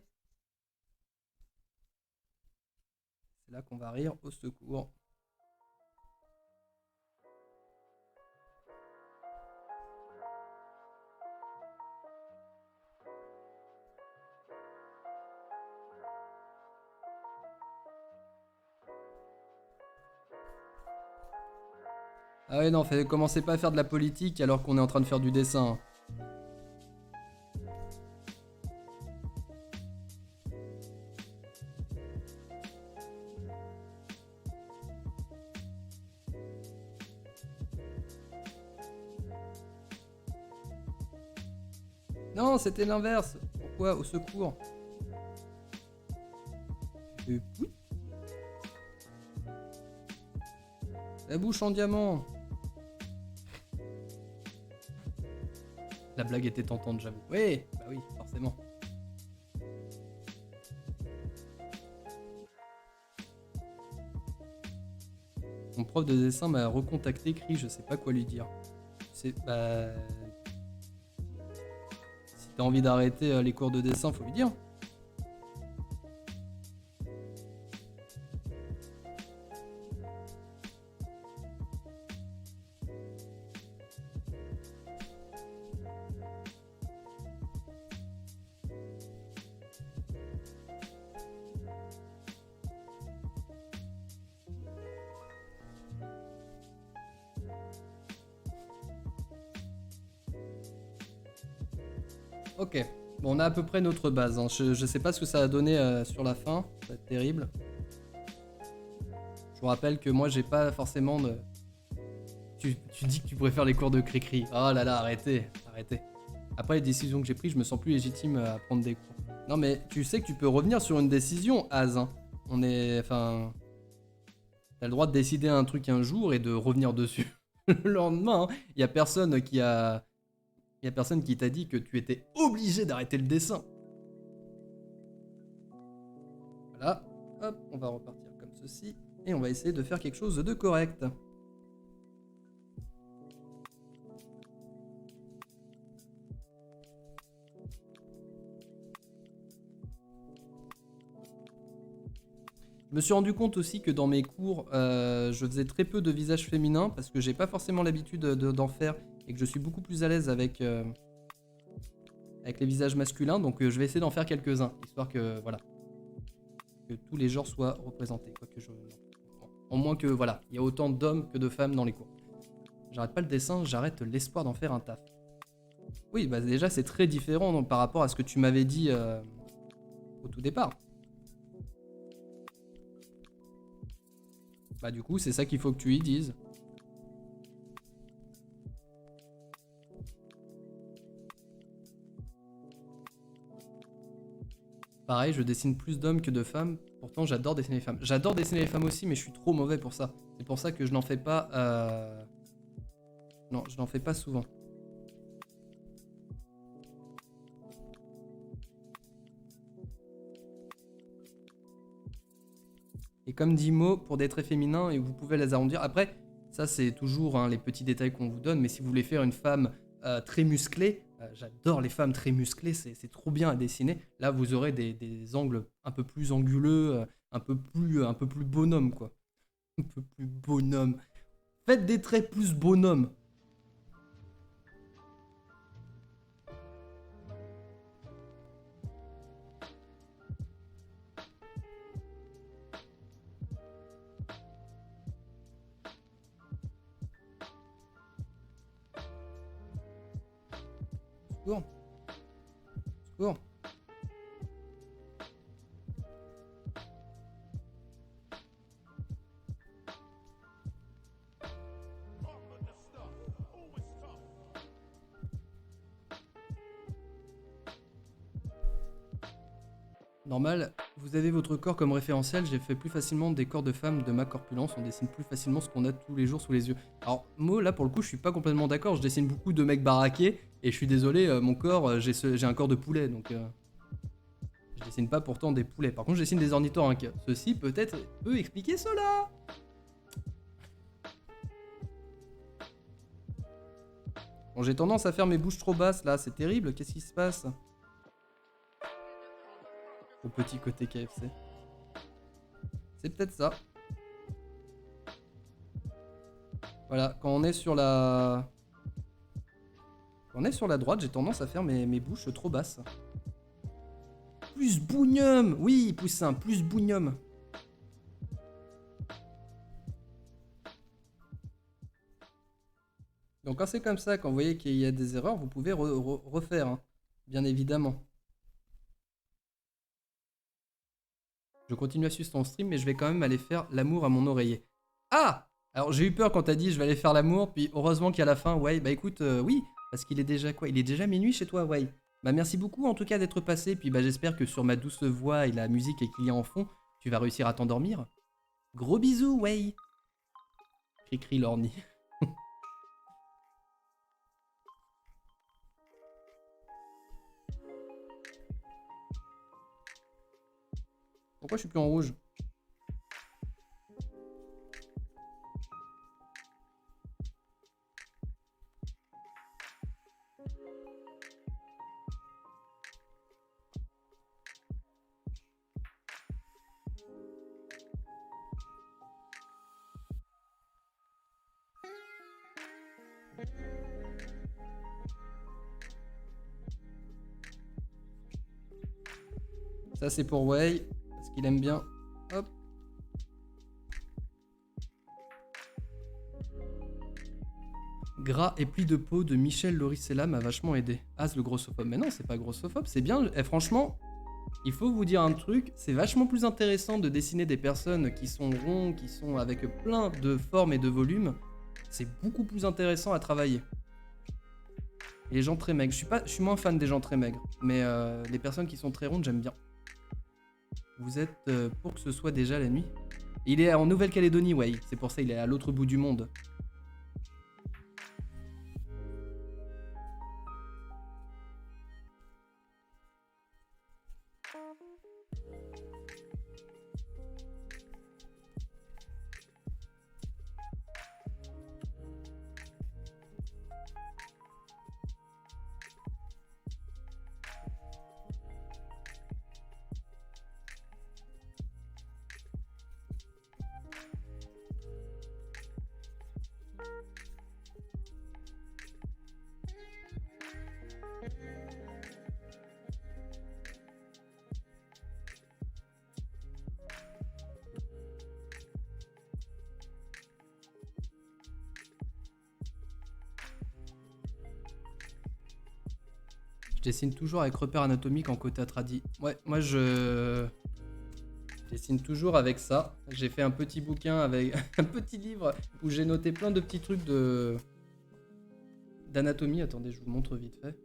C'est là qu'on va rire au secours. Ah ouais, non, commencez pas à faire de la politique alors qu'on est en train de faire du dessin. Non, c'était l'inverse. Pourquoi? Au secours. Oui. La bouche en diamant. La blague était tentante, j'avoue. Oui, bah oui, forcément. Mon prof de dessin m'a recontacté, crie, je sais pas quoi lui dire. C'est bah... Si t'as envie d'arrêter les cours de dessin, faut lui dire. Ok, bon, on a à peu près notre base. Hein. Je sais pas ce que ça a donné sur la fin, ça va être terrible. Je vous rappelle que moi j'ai pas forcément de... Tu dis que tu préfères les cours de cri-cri. Oh là là, arrêtez. Après les décisions que j'ai prises, je me sens plus légitime à prendre des cours. Non mais tu sais que tu peux revenir sur une décision, Az. Hein. On est... Enfin... T'as le droit de décider un truc un jour et de revenir dessus le lendemain. Il y a personne qui a... Il y a personne qui t'a dit que tu étais obligé d'arrêter le dessin. Voilà, hop, on va repartir comme ceci. Et on va essayer de faire quelque chose de correct. Je me suis rendu compte aussi que dans mes cours, je faisais très peu de visages féminins parce que j'ai pas forcément l'habitude d'en faire et que je suis beaucoup plus à l'aise avec les visages masculins. Donc je vais essayer d'en faire quelques-uns, histoire que voilà, que tous les genres soient représentés. Quoique en moins que voilà, il y a autant d'hommes que de femmes dans les cours. J'arrête pas le dessin, j'arrête l'espoir d'en faire un taf. Oui, bah déjà c'est très différent donc, par rapport à ce que tu m'avais dit au tout départ. Bah du coup c'est ça qu'il faut que tu y dises. Pareil, je dessine plus d'hommes que de femmes. Pourtant, j'adore dessiner les femmes. J'adore dessiner les femmes aussi, mais je suis trop mauvais pour ça. C'est pour ça que je n'en fais pas. Non, je n'en fais pas souvent. Et comme dit Mo, pour des traits féminins, et vous pouvez les arrondir. Après, ça c'est toujours hein, les petits détails qu'on vous donne. Mais si vous voulez faire une femme très musclée, j'adore les femmes très musclées, c'est trop bien à dessiner. Là, vous aurez des angles un peu plus anguleux, un peu plus bonhomme, quoi. Un peu plus bonhomme. Faites des traits plus bonhomme. Secours. Secours. Normal, vous avez votre corps comme référentiel, j'ai fait plus facilement des corps de femmes de ma corpulence, on dessine plus facilement ce qu'on a tous les jours sous les yeux. Alors, Mo, là pour le coup, je suis pas complètement d'accord, je dessine beaucoup de mecs baraqués, et je suis désolé, mon corps, j'ai un corps de poulet, donc je dessine pas pourtant des poulets. Par contre, je dessine des ornithorynques. Ceci peut-être peut expliquer cela. Bon, j'ai tendance à faire mes bouches trop basses là, c'est terrible, qu'est-ce qui se passe? Au petit côté KFC. C'est peut-être ça. Voilà, quand on est sur la... Quand on est sur la droite, j'ai tendance à faire mes bouches trop basses. Plus bougnum. Oui, poussin, plus bougnum. Donc quand c'est comme ça, quand vous voyez qu'il y a des erreurs, vous pouvez refaire, hein, bien évidemment. Je continue à suivre ton stream, mais je vais quand même aller faire l'amour à mon oreiller. Ah! Alors j'ai eu peur quand t'as dit je vais aller faire l'amour, puis heureusement qu'à la fin, ouais, bah écoute, oui, parce qu'il est déjà quoi? Il est déjà minuit chez toi, ouais. Bah merci beaucoup en tout cas d'être passé, puis bah j'espère que sur ma douce voix et la musique qu'il y a en fond, tu vas réussir à t'endormir. Gros bisous, ouais. Cri-cri l'orni. Pourquoi je suis plus en rouge? Ça c'est pour Way, parce qu'il aime bien. Hop. Gras et pli de peau de Michel Loricella m'a vachement aidé. Ah, c'est le grossophobe. Mais non, c'est pas grossophobe, c'est bien. Et franchement, il faut vous dire un truc, c'est vachement plus intéressant de dessiner des personnes qui sont ronds, qui sont avec plein de formes et de volumes. C'est beaucoup plus intéressant à travailler. Et les gens très maigres, je suis moins fan des gens très maigres, mais les personnes qui sont très rondes, j'aime bien. Vous êtes pour que ce soit déjà la nuit? Il est en Nouvelle-Calédonie, ouais, c'est pour ça il est à l'autre bout du monde. dessine toujours avec repère anatomique en côté tradi. Ouais, moi je dessine toujours avec ça. J'ai fait un petit bouquin avec un petit livre où j'ai noté plein de petits trucs d'anatomie. Attendez, je vous le montre vite fait.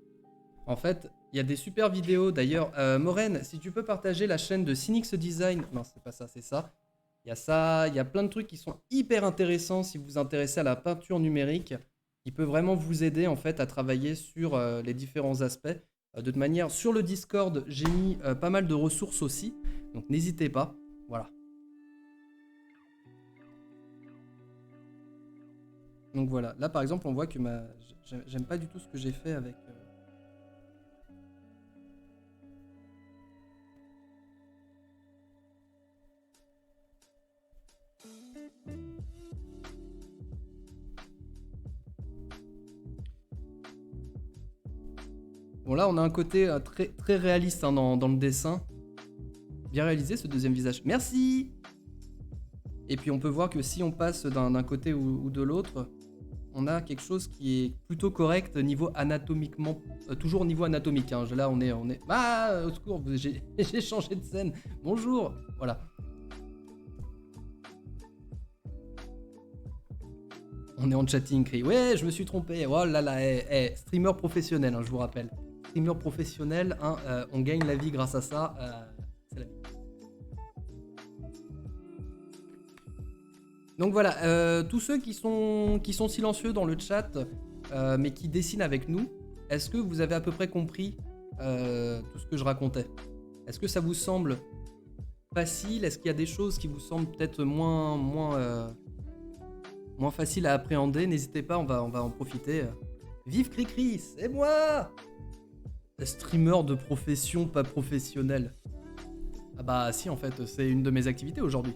En fait, il y a des super vidéos d'ailleurs. Maureen, si tu peux partager la chaîne de Cynix Design. Non, c'est pas ça, c'est ça. Il y a ça, il y a plein de trucs qui sont hyper intéressants si vous vous intéressez à la peinture numérique. Il peut vraiment vous aider en fait à travailler sur les différents aspects. De toute manière, sur le Discord, j'ai mis pas mal de ressources aussi. Donc n'hésitez pas. Voilà. Donc voilà. Là par exemple, on voit que j'aime pas du tout ce que j'ai fait avec... Bon là, on a un côté très, très réaliste hein, dans le dessin. Bien réalisé ce deuxième visage. Merci. Et puis on peut voir que si on passe d'un côté ou de l'autre, on a quelque chose qui est plutôt correct niveau anatomiquement. Toujours niveau anatomique. Hein. Là, on est... Ah, au secours, j'ai changé de scène. Bonjour. Voilà. On est en chatting, cri. Ouais, je me suis trompé. Oh là là, streamer professionnel, hein, je vous rappelle. Streamer professionnel, hein, on gagne la vie grâce à ça. C'est la vie. Donc voilà, tous ceux qui sont silencieux dans le chat, mais qui dessinent avec nous, est-ce que vous avez à peu près compris tout ce que je racontais? Est-ce que ça vous semble facile? Est-ce qu'il y a des choses qui vous semblent peut-être moins faciles à appréhender? N'hésitez pas, on va en profiter. Vive Cricri, c'est moi! Streamer de profession, pas professionnel. Ah bah si, en fait, c'est une de mes activités aujourd'hui.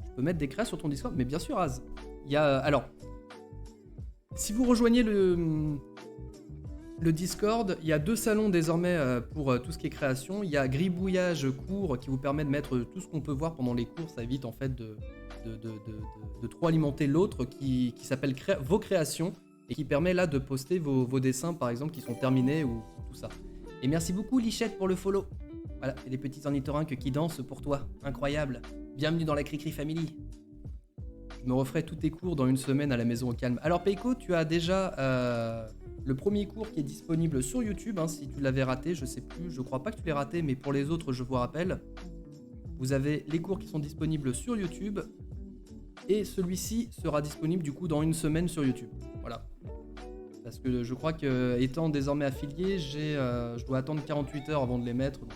Je peux mettre des créas sur ton Discord, mais bien sûr, Az. Il y a... Alors, si vous rejoignez le Discord, il y a 2 salons désormais pour tout ce qui est création. Il y a gribouillage court qui vous permet de mettre tout ce qu'on peut voir pendant les cours. Ça évite en fait de trop alimenter l'autre qui s'appelle vos créations et qui permet là de poster vos dessins par exemple qui sont terminés ou tout ça. Et merci beaucoup Lichette pour le follow. Voilà, et les petits ornithorynques qui dansent pour toi. Incroyable. Bienvenue dans la Cricri Family. Je me referai tous tes cours dans une semaine à la maison au calme. Alors Peiko, tu as déjà le premier cours qui est disponible sur YouTube. Hein, si tu l'avais raté, je sais plus, je crois pas que tu l'aies raté, mais pour les autres, je vous rappelle. Vous avez les cours qui sont disponibles sur YouTube. Et celui-ci sera disponible du coup dans une semaine sur YouTube. Voilà. Parce que je crois que étant désormais affilié, je dois attendre 48 heures avant de les mettre. Donc,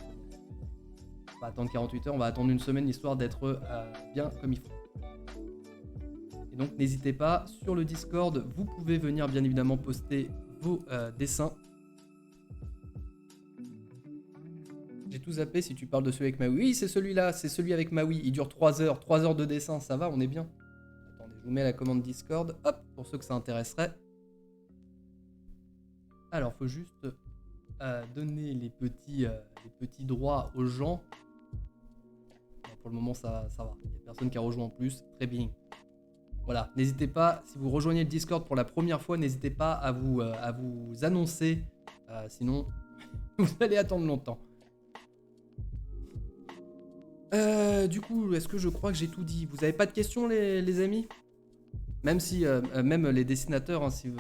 on va attendre 48 heures, on va attendre une semaine histoire d'être bien comme il faut. Et donc n'hésitez pas, sur le Discord, vous pouvez venir bien évidemment poster vos dessins. J'ai tout zappé si tu parles de celui avec Maui. Oui, c'est celui-là, c'est celui avec Maui. Il dure 3 heures, 3 heures de dessin, ça va, on est bien. Attendez, je vous mets la commande Discord, hop, pour ceux que ça intéresserait. Alors, faut juste donner les petits droits aux gens. Pour le moment, ça va. Il n'y a personne qui a rejoint en plus. Très bien. Voilà, n'hésitez pas, si vous rejoignez le Discord pour la première fois, n'hésitez pas à vous annoncer. Sinon, vous allez attendre longtemps. Du coup, est-ce que je crois que j'ai tout dit? Vous n'avez pas de questions, les amis? Même si, même les dessinateurs, hein, si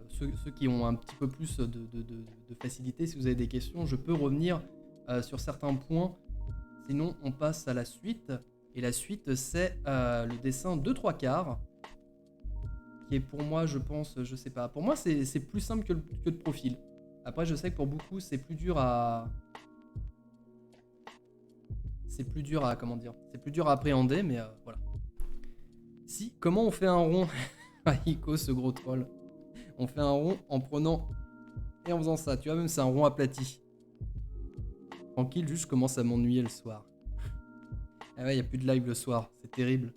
ceux qui ont un petit peu plus de facilité, si vous avez des questions, je peux revenir sur certains points. Sinon, on passe à la suite. Et la suite, c'est le dessin 2/3 qui est pour moi, je pense, je sais pas. Pour moi, c'est plus simple que de profil. Après, je sais que pour beaucoup, c'est plus dur à... comment dire? C'est plus dur à appréhender, mais voilà. Si, comment on fait un rond? Ah, Ico, ce gros troll. On fait un rond en prenant et en faisant ça. Tu vois, même c'est un rond aplati. Tranquille, juste je commence à m'ennuyer le soir. Ah ouais, il n'y a plus de live le soir. C'est terrible.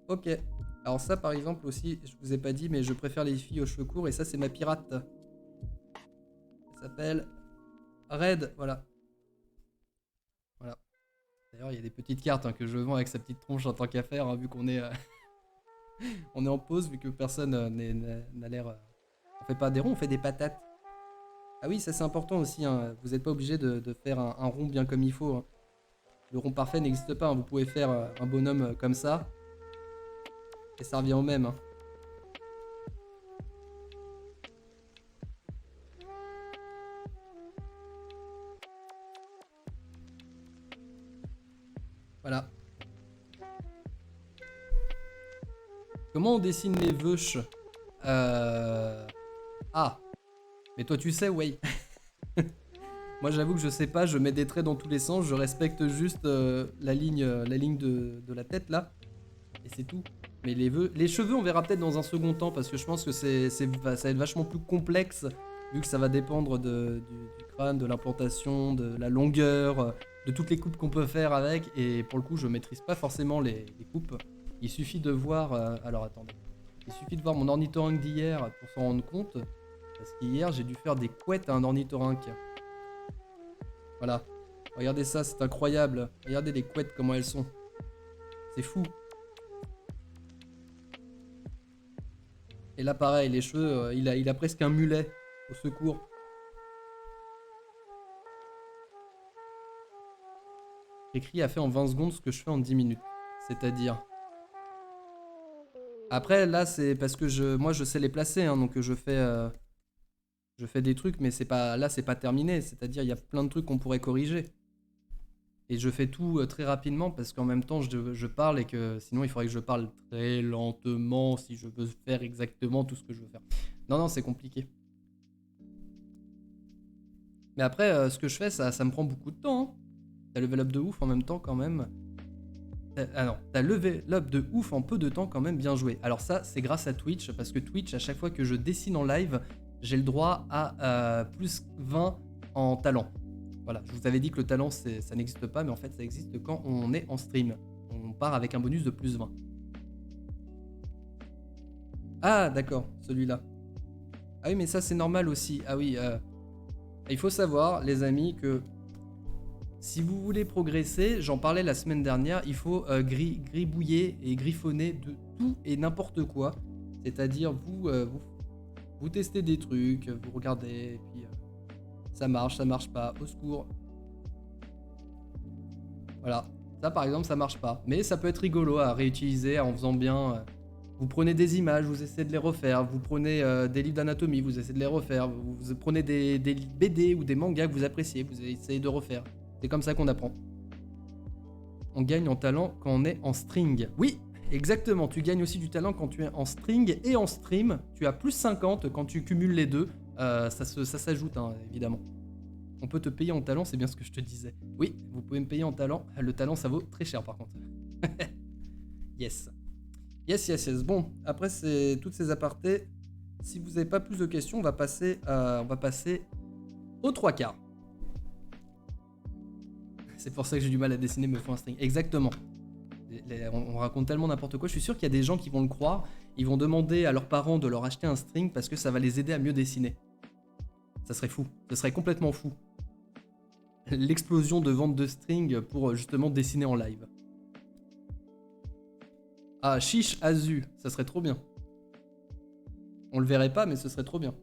Ok. Alors ça, par exemple, aussi, je vous ai pas dit, mais je préfère les filles aux cheveux courts. Et ça, c'est ma pirate. Elle s'appelle Red. Voilà. Voilà. D'ailleurs, il y a des petites cartes hein, que je vends avec sa petite tronche en tant qu'affaire, hein, vu qu'on est... on est en pause, vu que personne n'a l'air... On fait pas des ronds, on fait des patates. Ah oui, ça c'est important aussi, hein. Vous n'êtes pas obligé de faire un rond bien comme il faut, hein. Le rond parfait n'existe pas, hein. Vous pouvez faire un bonhomme comme ça, et ça revient au même, hein. Voilà. Comment on dessine les veuches? Ah, mais toi tu sais, ouais. Moi j'avoue que je sais pas, je mets des traits dans tous les sens, je respecte juste la ligne de la tête là, et c'est tout. Mais les cheveux on verra peut-être dans un second temps, parce que je pense que ça va être vachement plus complexe, vu que ça va dépendre du crâne, de l'implantation, de la longueur, de toutes les coupes qu'on peut faire avec, et pour le coup je maîtrise pas forcément les coupes. Il suffit de voir, alors attendez, il suffit de voir mon ornithorynque d'hier pour s'en rendre compte, parce qu'hier j'ai dû faire des couettes à un ornithorynque. Voilà. Regardez ça, c'est incroyable. Regardez les couettes, comment elles sont. C'est fou. Et là, pareil, les cheveux, il a presque un mulet. Au secours. Écrit a fait en 20 secondes ce que je fais en 10 minutes. C'est-à-dire... Après, là, c'est parce que moi, je sais les placer, hein, donc je fais des trucs, mais là, c'est pas terminé. C'est-à-dire, il y a plein de trucs qu'on pourrait corriger. Et je fais tout très rapidement parce qu'en même temps je parle et que sinon il faudrait que je parle très lentement si je veux faire exactement tout ce que je veux faire. Non, non, c'est compliqué. Mais après, ce que je fais, ça me prend beaucoup de temps, hein. T'as level up de ouf en même temps quand même. Ah non, t'as level up de ouf en peu de temps quand même, bien joué. Alors ça, c'est grâce à Twitch, parce que Twitch, à chaque fois que je dessine en live, j'ai le droit à plus 20 en talent. Voilà, je vous avais dit que le talent, ça n'existe pas, mais en fait, ça existe quand on est en stream. On part avec un bonus de plus 20. Ah, d'accord, celui-là. Ah oui, mais ça, c'est normal aussi. Ah oui, il faut savoir, les amis, que si vous voulez progresser, j'en parlais la semaine dernière, il faut gribouiller et griffonner de tout et n'importe quoi. C'est-à-dire, vous testez des trucs, vous regardez, et puis ça marche pas, au secours. Voilà, ça par exemple ça marche pas, mais ça peut être rigolo à réutiliser en faisant bien. Vous prenez des images, vous essayez de les refaire, vous prenez des livres d'anatomie, vous essayez de les refaire, vous prenez des BD ou des mangas que vous appréciez, vous essayez de refaire. C'est comme ça qu'on apprend. On gagne en talent quand on est en string. Oui, exactement, tu gagnes aussi du talent quand tu es en string et en stream. Tu as plus 50 quand tu cumules les deux. Ça s'ajoute, hein, évidemment. On peut te payer en talent, c'est bien ce que je te disais. Oui, vous pouvez me payer en talent. Le talent, ça vaut très cher par contre. Yes. Yes, yes, yes. Bon, après toutes ces apartés. Si vous n'avez pas plus de questions, on va passer aux 3/4. C'est pour ça que j'ai du mal à dessiner me faut un string. Exactement. On raconte tellement n'importe quoi. Je suis sûr qu'il y a des gens qui vont le croire. Ils vont demander à leurs parents de leur acheter un string parce que ça va les aider à mieux dessiner. Ça serait fou. Ce serait complètement fou. L'explosion de vente de string pour justement dessiner en live. Ah, chiche Azu, ça serait trop bien. On le verrait pas, mais ce serait trop bien.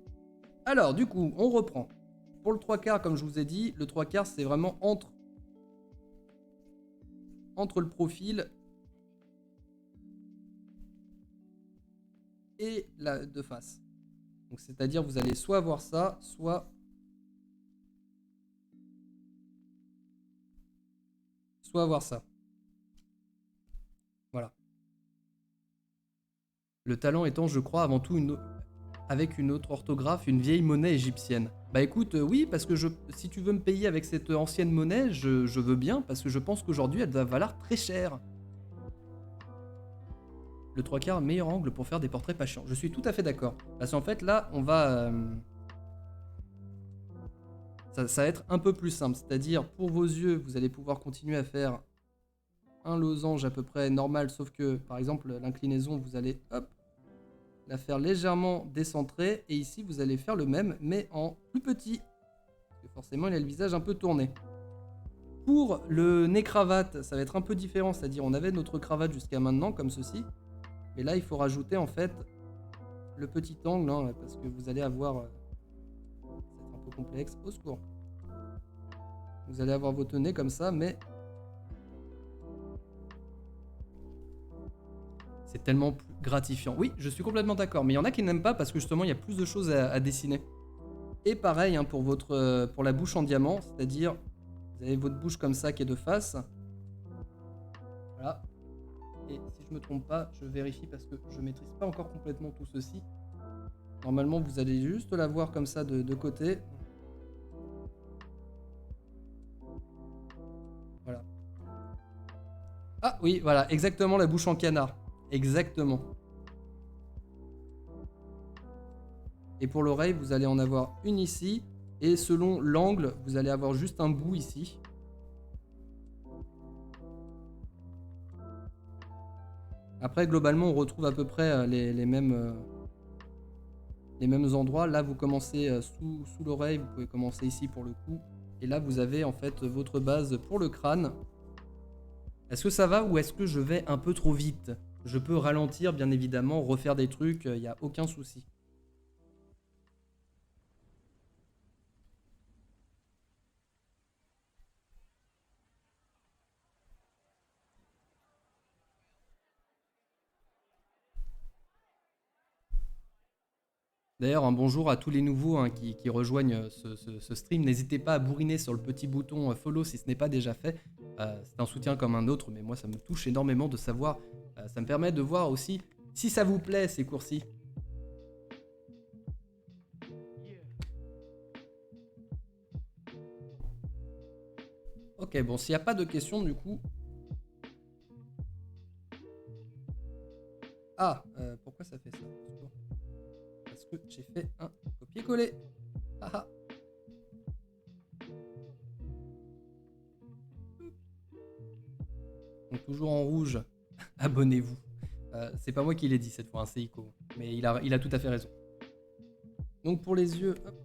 Alors, du coup, on reprend. Pour le 3/4, comme je vous ai dit, le 3/4, c'est vraiment entre le profil et la de face. Donc, c'est-à-dire, vous allez soit avoir ça, soit avoir ça. Voilà. Le talent étant, je crois, avant tout avec une autre orthographe, une vieille monnaie égyptienne. Bah écoute, oui, parce que si tu veux me payer avec cette ancienne monnaie, je veux bien, parce que je pense qu'aujourd'hui, elle doit valoir très cher. Le 3/4, meilleur angle pour faire des portraits pas chiants. Je suis tout à fait d'accord. Parce qu'en fait, là, on va... ça va être un peu plus simple. C'est-à-dire, pour vos yeux, vous allez pouvoir continuer à faire un losange à peu près normal, sauf que, par exemple, l'inclinaison, vous allez, hop, la faire légèrement décentrée. Et ici, vous allez faire le même, mais en plus petit. Parce que forcément, il a le visage un peu tourné. Pour le nez-cravate, ça va être un peu différent. C'est-à-dire, on avait notre cravate jusqu'à maintenant, comme ceci. Mais là, il faut rajouter, en fait, le petit angle, hein, parce que vous allez avoir... c'est un peu complexe. Au secours. Vous allez avoir votre nez comme ça, mais... c'est tellement plus gratifiant. Oui, je suis complètement d'accord. Mais il y en a qui n'aiment pas parce que justement, il y a plus de choses à dessiner. Et pareil hein, pour la bouche en diamant. C'est-à-dire, vous avez votre bouche comme ça qui est de face. Voilà. Et si je me trompe pas, je vérifie parce que je maîtrise pas encore complètement tout ceci. Normalement, vous allez juste la voir comme ça de côté. Voilà. Ah oui, voilà, exactement la bouche en canard. Exactement. Et pour l'oreille, vous allez en avoir une ici. Et selon l'angle, vous allez avoir juste un bout ici. Après, globalement, on retrouve à peu près les mêmes endroits. Là, vous commencez sous l'oreille, vous pouvez commencer ici pour le cou. Et là, vous avez en fait votre base pour le crâne. Est-ce que ça va ou est-ce que je vais un peu trop vite? Je peux ralentir, bien évidemment, refaire des trucs, il n'y a aucun souci. D'ailleurs, un bonjour à tous les nouveaux hein, qui rejoignent ce stream. N'hésitez pas à bourriner sur le petit bouton follow si ce n'est pas déjà fait. C'est un soutien comme un autre, mais moi ça me touche énormément de savoir. Ça me permet de voir aussi si ça vous plaît ces cours-ci. Ok, bon, s'il n'y a pas de questions du coup... Ah, pourquoi ça fait ça? Parce que j'ai fait un copier-coller. Haha. Donc toujours en rouge, abonnez-vous. C'est pas moi qui l'ai dit cette fois, hein, c'est Ico. Mais il a tout à fait raison. Donc pour les yeux, hop.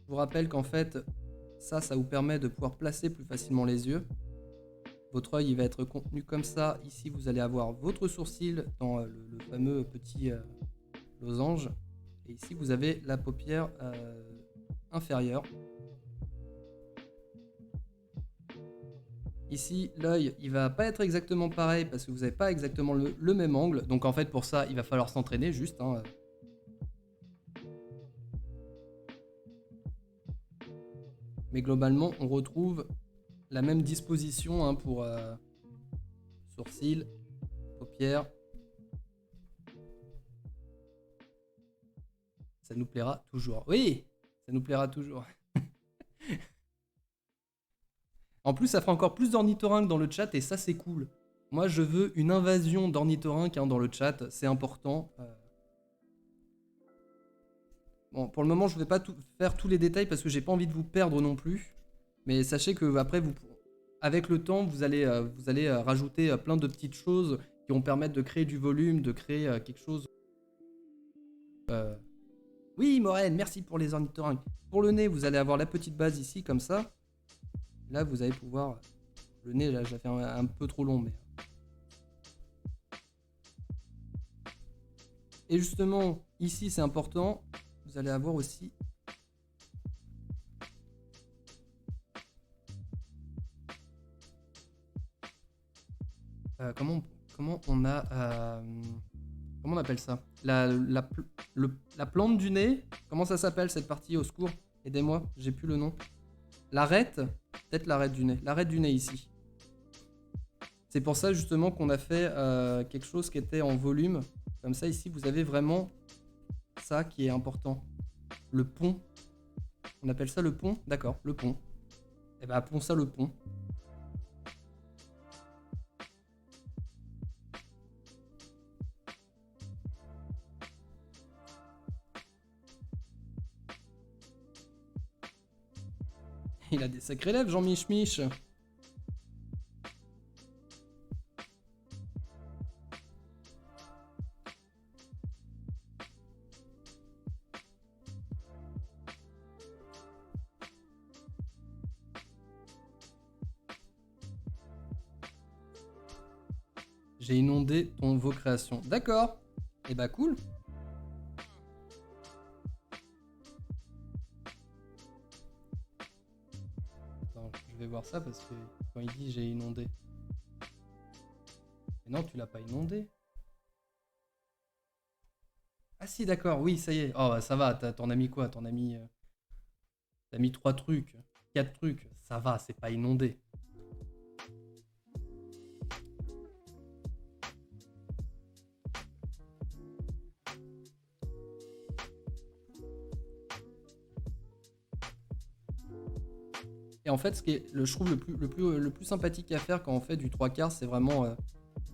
Je vous rappelle qu'en fait, ça vous permet de pouvoir placer plus facilement les yeux. Votre œil il va être contenu comme ça. Ici, vous allez avoir votre sourcil dans le fameux petit losange. Et ici, vous avez la paupière inférieure. Ici, l'œil, il va pas être exactement pareil parce que vous n'avez pas exactement le même angle. Donc en fait, pour ça, il va falloir s'entraîner juste. Hein. Mais globalement, on retrouve la même disposition hein, pour sourcils, paupières. Ça nous plaira toujours. Oui, ça nous plaira toujours. En plus, ça fera encore plus d'ornithorynques dans le chat et ça, c'est cool. Moi, je veux une invasion d'ornithorynques hein, dans le chat, c'est important. Bon, pour le moment, je ne vais pas faire tous les détails parce que j'ai pas envie de vous perdre non plus. Mais sachez que après, avec le temps, vous allez rajouter plein de petites choses qui vont permettre de créer du volume, de créer quelque chose. Oui, Morène, merci pour les ornithorynques. Pour le nez, vous allez avoir la petite base ici, comme ça. Là, vous allez pouvoir... Le nez, là, je l'ai fait un peu trop long, mais... Et justement, ici, c'est important. Vous allez avoir aussi... comment on a... comment on appelle ça? La plante du nez. Comment ça s'appelle cette partie? Au secours, aidez-moi, j'ai plus le nom. L'arête. Peut-être l'arête du nez. L'arête du nez ici. C'est pour ça justement qu'on a fait quelque chose qui était en volume. Comme ça ici vous avez vraiment ça qui est important. Le pont. On appelle ça le pont? D'accord, le pont. Et ben appelons ça le pont. Il a des sacrés lèvres, Jean-Mich Mich. J'ai inondé vos créations. D'accord. Et bah cool. Attends, je vais voir ça parce que quand il dit j'ai inondé. Mais non, tu l'as pas inondé. Ah si, d'accord, oui, ça y est. Oh, bah, ça va, t'en as mis quoi? T'en as mis... T'as mis 3 trucs, 4 trucs. Ça va, c'est pas inondé. Et en fait, ce qui est, je trouve le plus sympathique à faire quand on fait du 3/4, c'est vraiment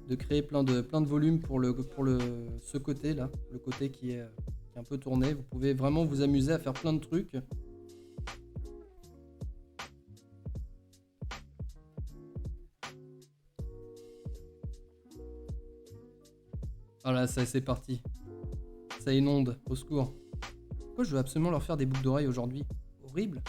de créer plein de volumes pour ce côté là, le côté qui est un peu tourné. Vous pouvez vraiment vous amuser à faire plein de trucs. Voilà, ça c'est parti. Ça inonde, au secours. Pourquoi je veux absolument leur faire des boucles d'oreilles aujourd'hui? Horrible.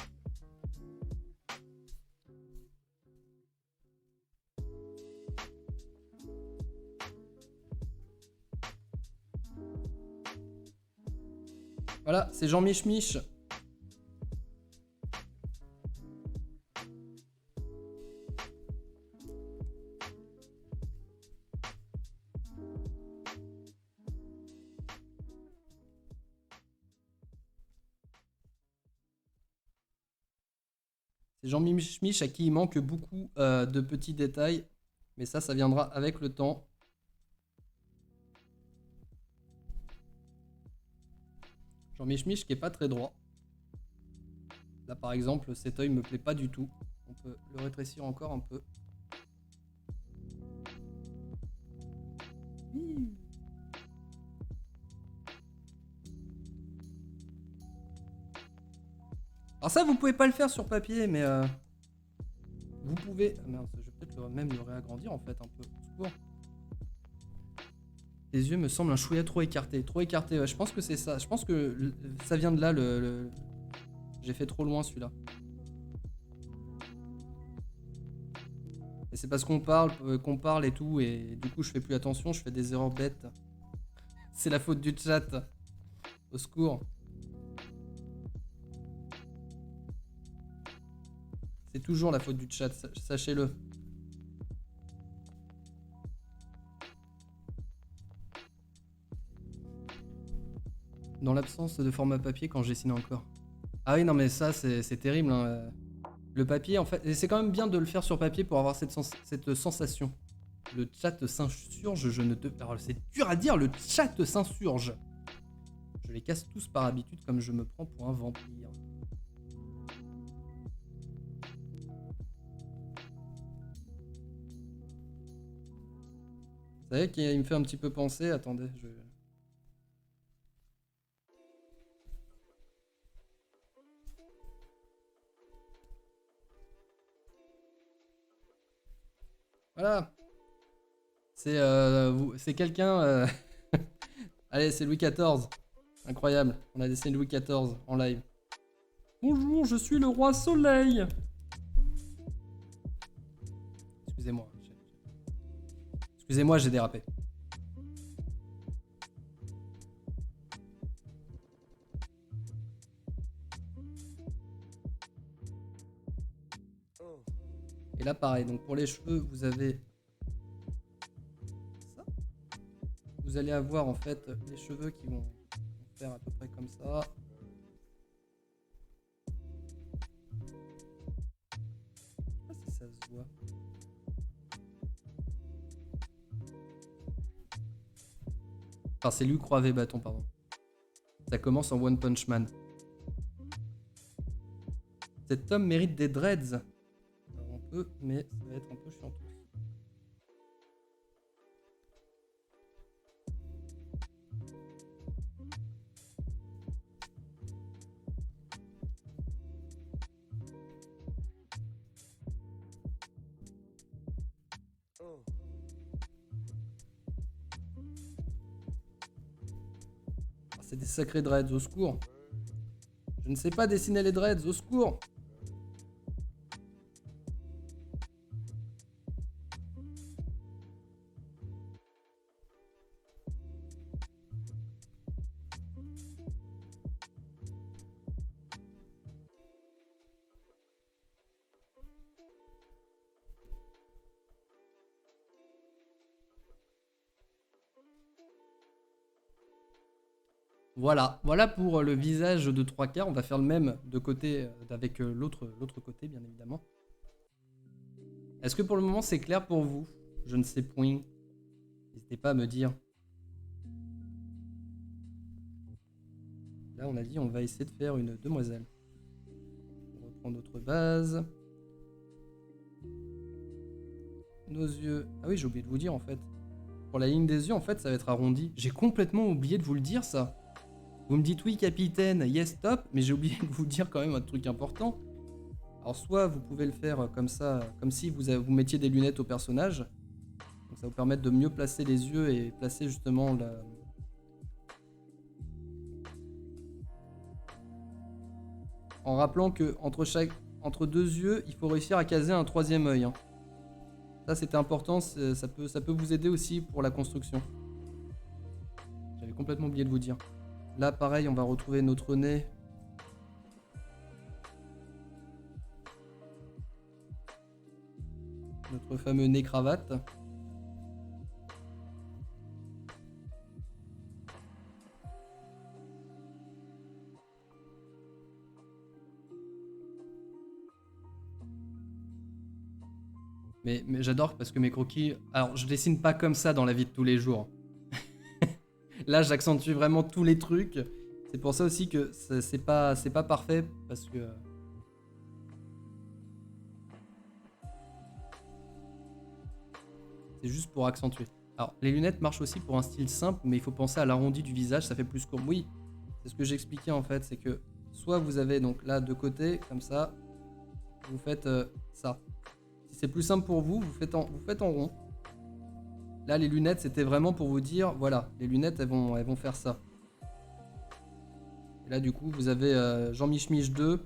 Voilà, c'est Jean Mich Mich. C'est Jean Mich Mich à qui il manque beaucoup de petits détails. Mais ça viendra avec le temps. Jean Mich Mich qui est pas très droit. Là par exemple, cet œil me plaît pas du tout. On peut le rétrécir encore un peu. Alors ça, vous pouvez pas le faire sur papier, mais vous pouvez... Ah merde, je vais peut-être même le réagrandir en fait un peu. Bon. Les yeux me semblent un chouïa trop écartés. Trop écartés, ouais, je pense que c'est ça. Je pense que ça vient de là, J'ai fait trop loin celui-là. Et c'est parce qu'on parle et tout, et du coup je fais plus attention, je fais des erreurs bêtes. C'est la faute du chat. Au secours. C'est toujours la faute du chat, sachez-le. Dans l'absence de format papier quand je dessine encore. Ah oui, non mais ça c'est terrible. Hein. Le papier, en fait, c'est quand même bien de le faire sur papier pour avoir cette sensation. Le chat s'insurge, je ne te... Alors c'est dur à dire, le chat s'insurge. Je les casse tous par habitude comme je me prends pour un vampire. Vous savez qu'il me fait un petit peu penser, attendez, je... Voilà. C'est quelqu'un... Allez, c'est Louis XIV. Incroyable. On a dessiné Louis XIV en live. Bonjour, je suis le roi Soleil. Excusez-moi. Excusez-moi, j'ai dérapé. Et là, pareil. Donc pour les cheveux, vous avez... ça. Vous allez avoir en fait les cheveux qui vont faire à peu près comme ça. Je sais pas si ça se voit. Enfin, c'est Luc Croivet Bâton, pardon. Ça commence en One Punch Man. Cet homme mérite des dreads. Alors, on peut, mais ça va être un peu chiant. C'est des sacrés dreads, au secours. Je ne sais pas dessiner les dreads, au secours. Voilà, voilà pour le visage de trois quarts. On va faire le même de côté avec l'autre côté, bien évidemment. Est-ce que pour le moment c'est clair pour vous? Je ne sais point. N'hésitez pas à me dire. Là, on a dit on va essayer de faire une demoiselle. On reprend notre base. Nos yeux. Ah oui, j'ai oublié de vous dire en fait. Pour la ligne des yeux, en fait, ça va être arrondi. J'ai complètement oublié de vous le dire, ça. Vous me dites oui, capitaine, yes, stop, mais j'ai oublié de vous dire quand même un truc important. Alors, soit vous pouvez le faire comme ça, comme si vous mettiez des lunettes au personnage. Donc, ça va vous permettre de mieux placer les yeux et placer justement la. En rappelant que entre deux yeux, il faut réussir à caser un troisième œil. Hein. Ça, c'était important, ça peut vous aider aussi pour la construction. J'avais complètement oublié de vous dire. Là, pareil, on va retrouver notre nez. Notre fameux nez cravate. Mais j'adore parce que mes croquis... Alors, je dessine pas comme ça dans la vie de tous les jours. Là, j'accentue vraiment tous les trucs. C'est pour ça aussi que c'est pas parfait parce que... C'est juste pour accentuer. Alors, les lunettes marchent aussi pour un style simple, mais il faut penser à l'arrondi du visage, ça fait plus court. Oui, c'est ce que j'expliquais en fait, c'est que soit vous avez donc là de côté, comme ça, vous faites ça. Si c'est plus simple pour vous, vous faites en rond. Là, les lunettes, c'était vraiment pour vous dire, voilà, les lunettes, elles vont faire ça. Et là, du coup, vous avez Jean Mich 2,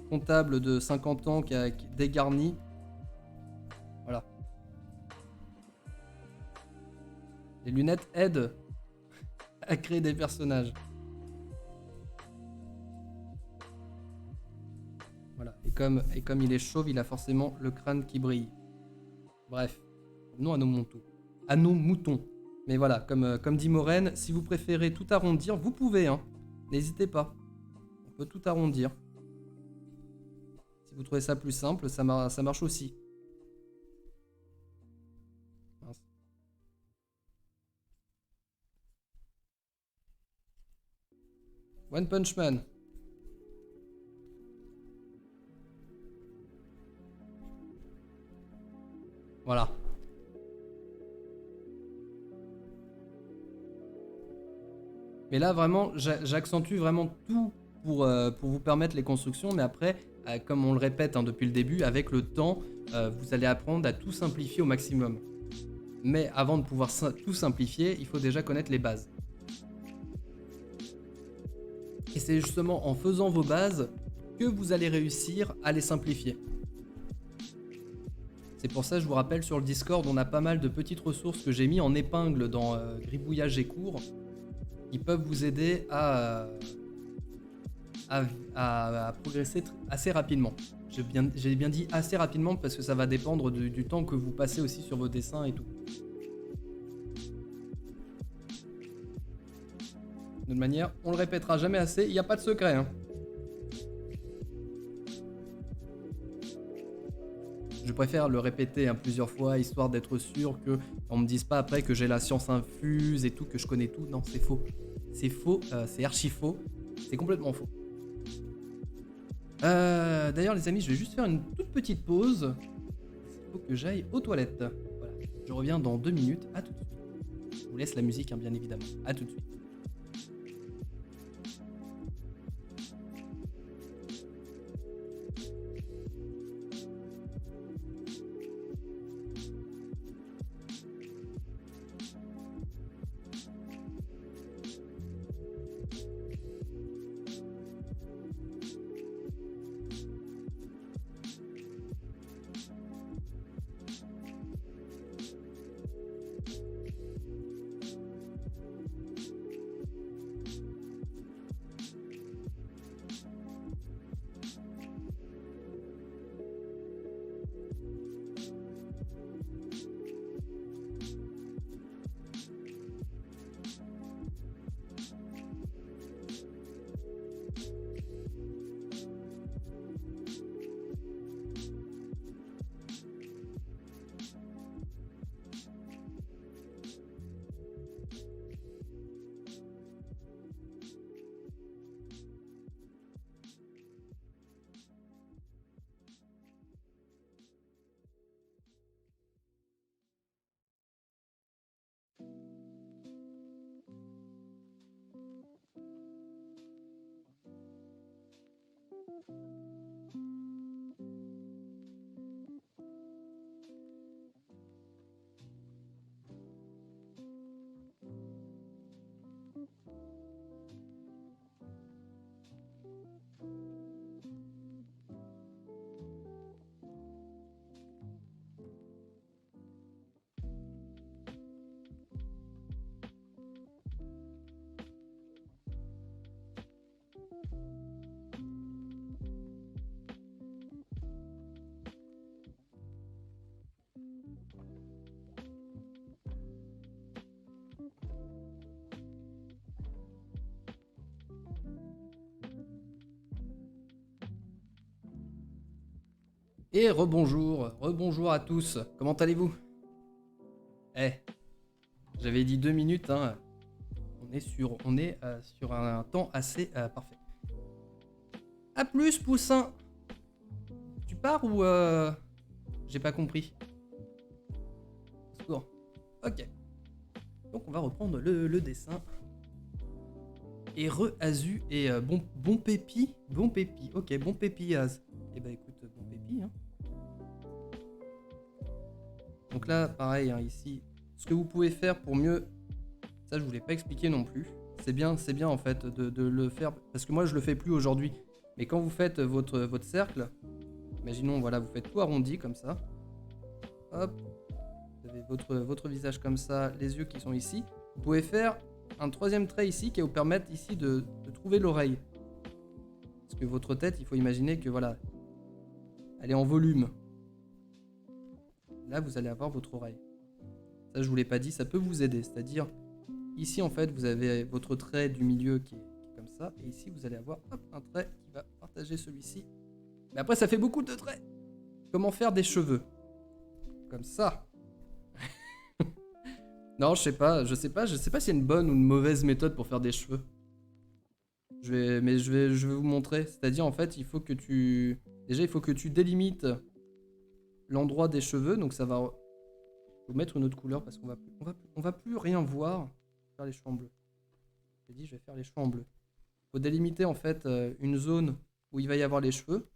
comptable de 50 ans qui a dégarni. Voilà. Les lunettes aident à créer des personnages. Voilà. Et comme il est chauve, il a forcément le crâne qui brille. Bref. Non à nos moutons. À nos moutons. Mais voilà, comme dit Maureen, si vous préférez tout arrondir, vous pouvez. Hein. N'hésitez pas. On peut tout arrondir. Si vous trouvez ça plus simple, ça marche aussi. Mince. One Punch Man. Voilà. Mais là, vraiment, j'accentue vraiment tout pour vous permettre les constructions. Mais après, comme on le répète hein, depuis le début, avec le temps, vous allez apprendre à tout simplifier au maximum. Mais avant de pouvoir tout simplifier, il faut déjà connaître les bases. Et c'est justement en faisant vos bases que vous allez réussir à les simplifier. C'est pour ça que je vous rappelle sur le Discord, on a pas mal de petites ressources que j'ai mis en épingle dans Gribouillage et cours qui peuvent vous aider à progresser assez rapidement. J'ai bien dit assez rapidement parce que ça va dépendre du temps que vous passez aussi sur vos dessins et tout. De toute manière, on le répétera jamais assez, il n'y a pas de secret. Hein. Je préfère le répéter hein, plusieurs fois, histoire d'être sûr qu'on me dise pas après que j'ai la science infuse et tout, que je connais tout. Non, c'est faux. C'est faux, c'est archi faux. C'est complètement faux. D'ailleurs, les amis, je vais juste faire une toute petite pause. Il faut que j'aille aux toilettes. Voilà. Je reviens dans 2 minutes. À tout de suite. Je vous laisse la musique, hein, bien évidemment. À tout de suite. Et rebonjour, rebonjour à tous. Comment allez-vous? Eh, j'avais dit 2 minutes, hein. On est sur un temps assez parfait. A plus, Poussin. Tu pars ou j'ai pas compris. Au secours. Ok. Donc on va reprendre le dessin. Et re-azu et bon pépi. Bon pépi. Ok, bon pépi az. Et bah écoute, bon pépi. Hein. Donc là, pareil, hein, ici, ce que vous pouvez faire pour mieux, ça je vous l'ai pas expliqué non plus. C'est bien en fait de le faire, parce que moi je le fais plus aujourd'hui. Mais quand vous faites votre cercle, imaginons, voilà, vous faites tout arrondi comme ça. Hop, vous avez votre visage comme ça, les yeux qui sont ici. Vous pouvez faire un troisième trait ici qui va vous permettre ici de trouver l'oreille. Parce que votre tête, il faut imaginer que voilà, elle est en volume. Là, vous allez avoir votre oreille. Ça, je vous l'ai pas dit, ça peut vous aider. C'est-à-dire, ici, en fait, vous avez votre trait du milieu qui est comme ça. Et ici, vous allez avoir hop, un trait qui va partager celui-ci. Mais après, ça fait beaucoup de traits. Comment faire des cheveux? Comme ça. Non, je sais pas s'il y a une bonne ou une mauvaise méthode pour faire des cheveux. Je vais vous montrer. C'est-à-dire, en fait, il faut que tu délimites l'endroit des cheveux. Donc, ça va... Faut mettre une autre couleur parce qu'on va plus rien voir. Je vais faire les cheveux en bleu. J'ai dit, je vais faire les cheveux en bleu. Faut délimiter, en fait, une zone où il va y avoir les cheveux.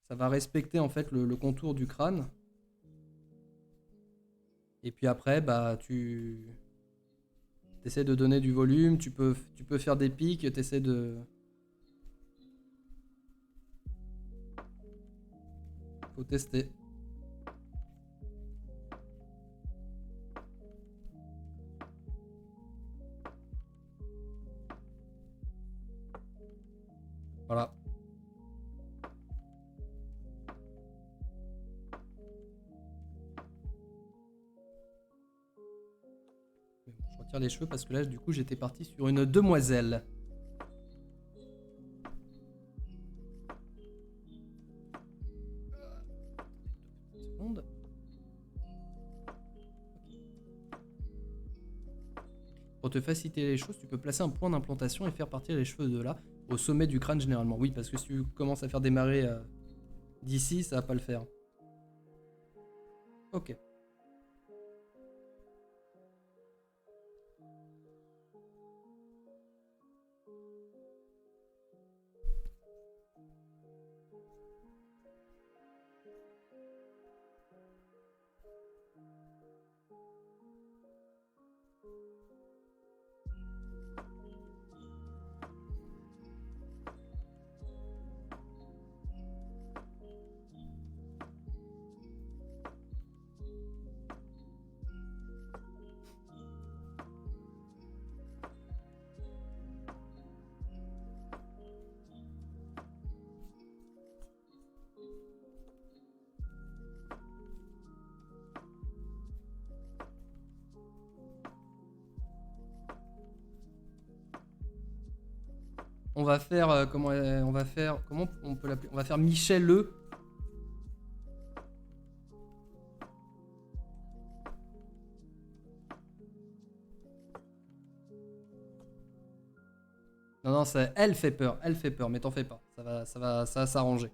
Ça va respecter, en fait, le contour du crâne. Et puis après, bah, tu essaies de donner du volume. Tu peux faire des pics. Tu essaies de... Faut tester. Voilà. Je retire les cheveux parce que là, du coup, j'étais parti sur une demoiselle. Seconde. Pour te faciliter les choses, tu peux placer un point d'implantation et faire partir les cheveux de là, au sommet du crâne généralement. Oui, parce que si tu commences à faire démarrer d'ici, ça va pas le faire. Ok. On va faire comment on peut l'appeler? On va faire Michel Le. Non, non, elle fait peur, mais t'en fais pas. Ça va s'arranger.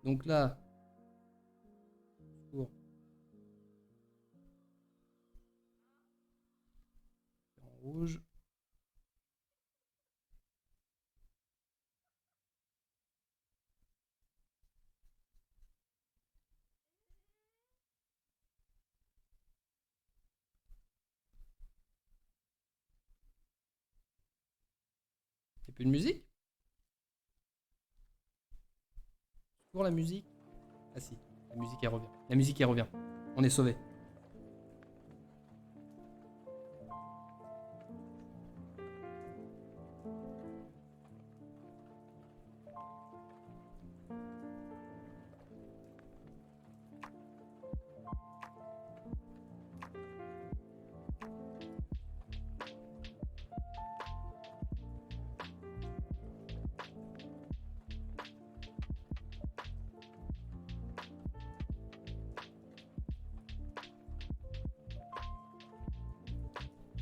Donc là, pour en rouge. Y'a plus de musique? Pour la musique? Ah si, la musique elle revient. La musique elle revient. On est sauvé.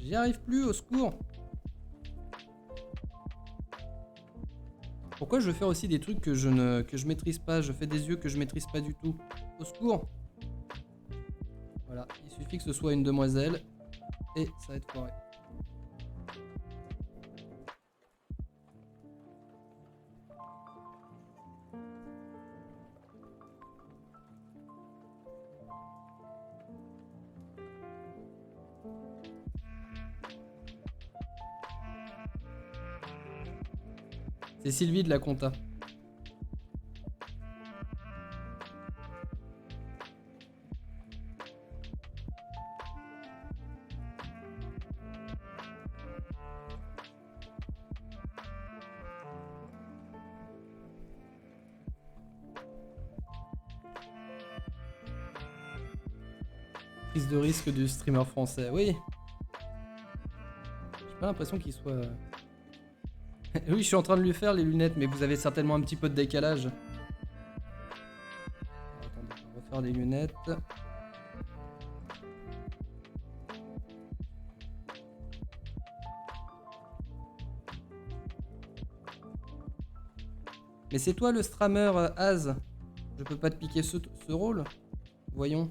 J'y arrive plus, au secours. Pourquoi je veux faire aussi des trucs que je maîtrise pas? Je fais des yeux que je maîtrise pas du tout. Au secours. Voilà, il suffit que ce soit une demoiselle et ça va être foiré. C'est Sylvie de la compta. Prise de risque du streamer français, oui. J'ai pas l'impression qu'il soit... Oui, je suis en train de lui faire les lunettes, mais vous avez certainement un petit peu de décalage. Attendez, on va faire les lunettes. Mais c'est toi le strammer, Az. Je peux pas te piquer ce rôle. Voyons.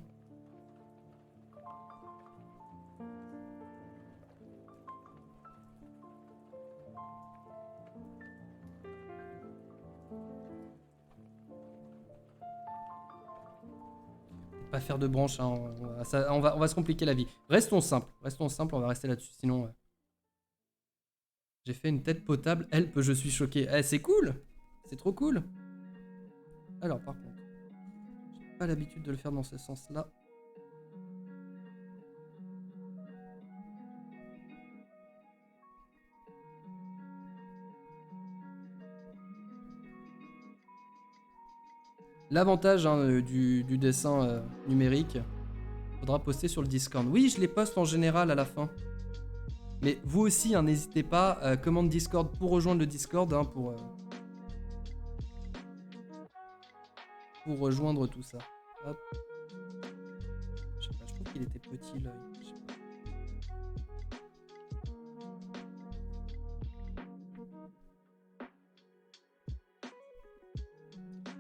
Pas faire de branche, hein. On va se compliquer la vie. Restons simples, on va rester là-dessus. Sinon, j'ai fait une tête potable. Help, je suis choqué. Eh, c'est cool. C'est trop cool. Alors, par contre, j'ai pas l'habitude de le faire dans ce sens-là. L'avantage du dessin numérique, faudra poster sur le Discord. Oui, je les poste en général à la fin. Mais vous aussi, hein, n'hésitez pas, commande Discord pour rejoindre le Discord, hein, pour rejoindre tout ça. Hop. Je sais pas, je trouve qu'il était petit l'œil.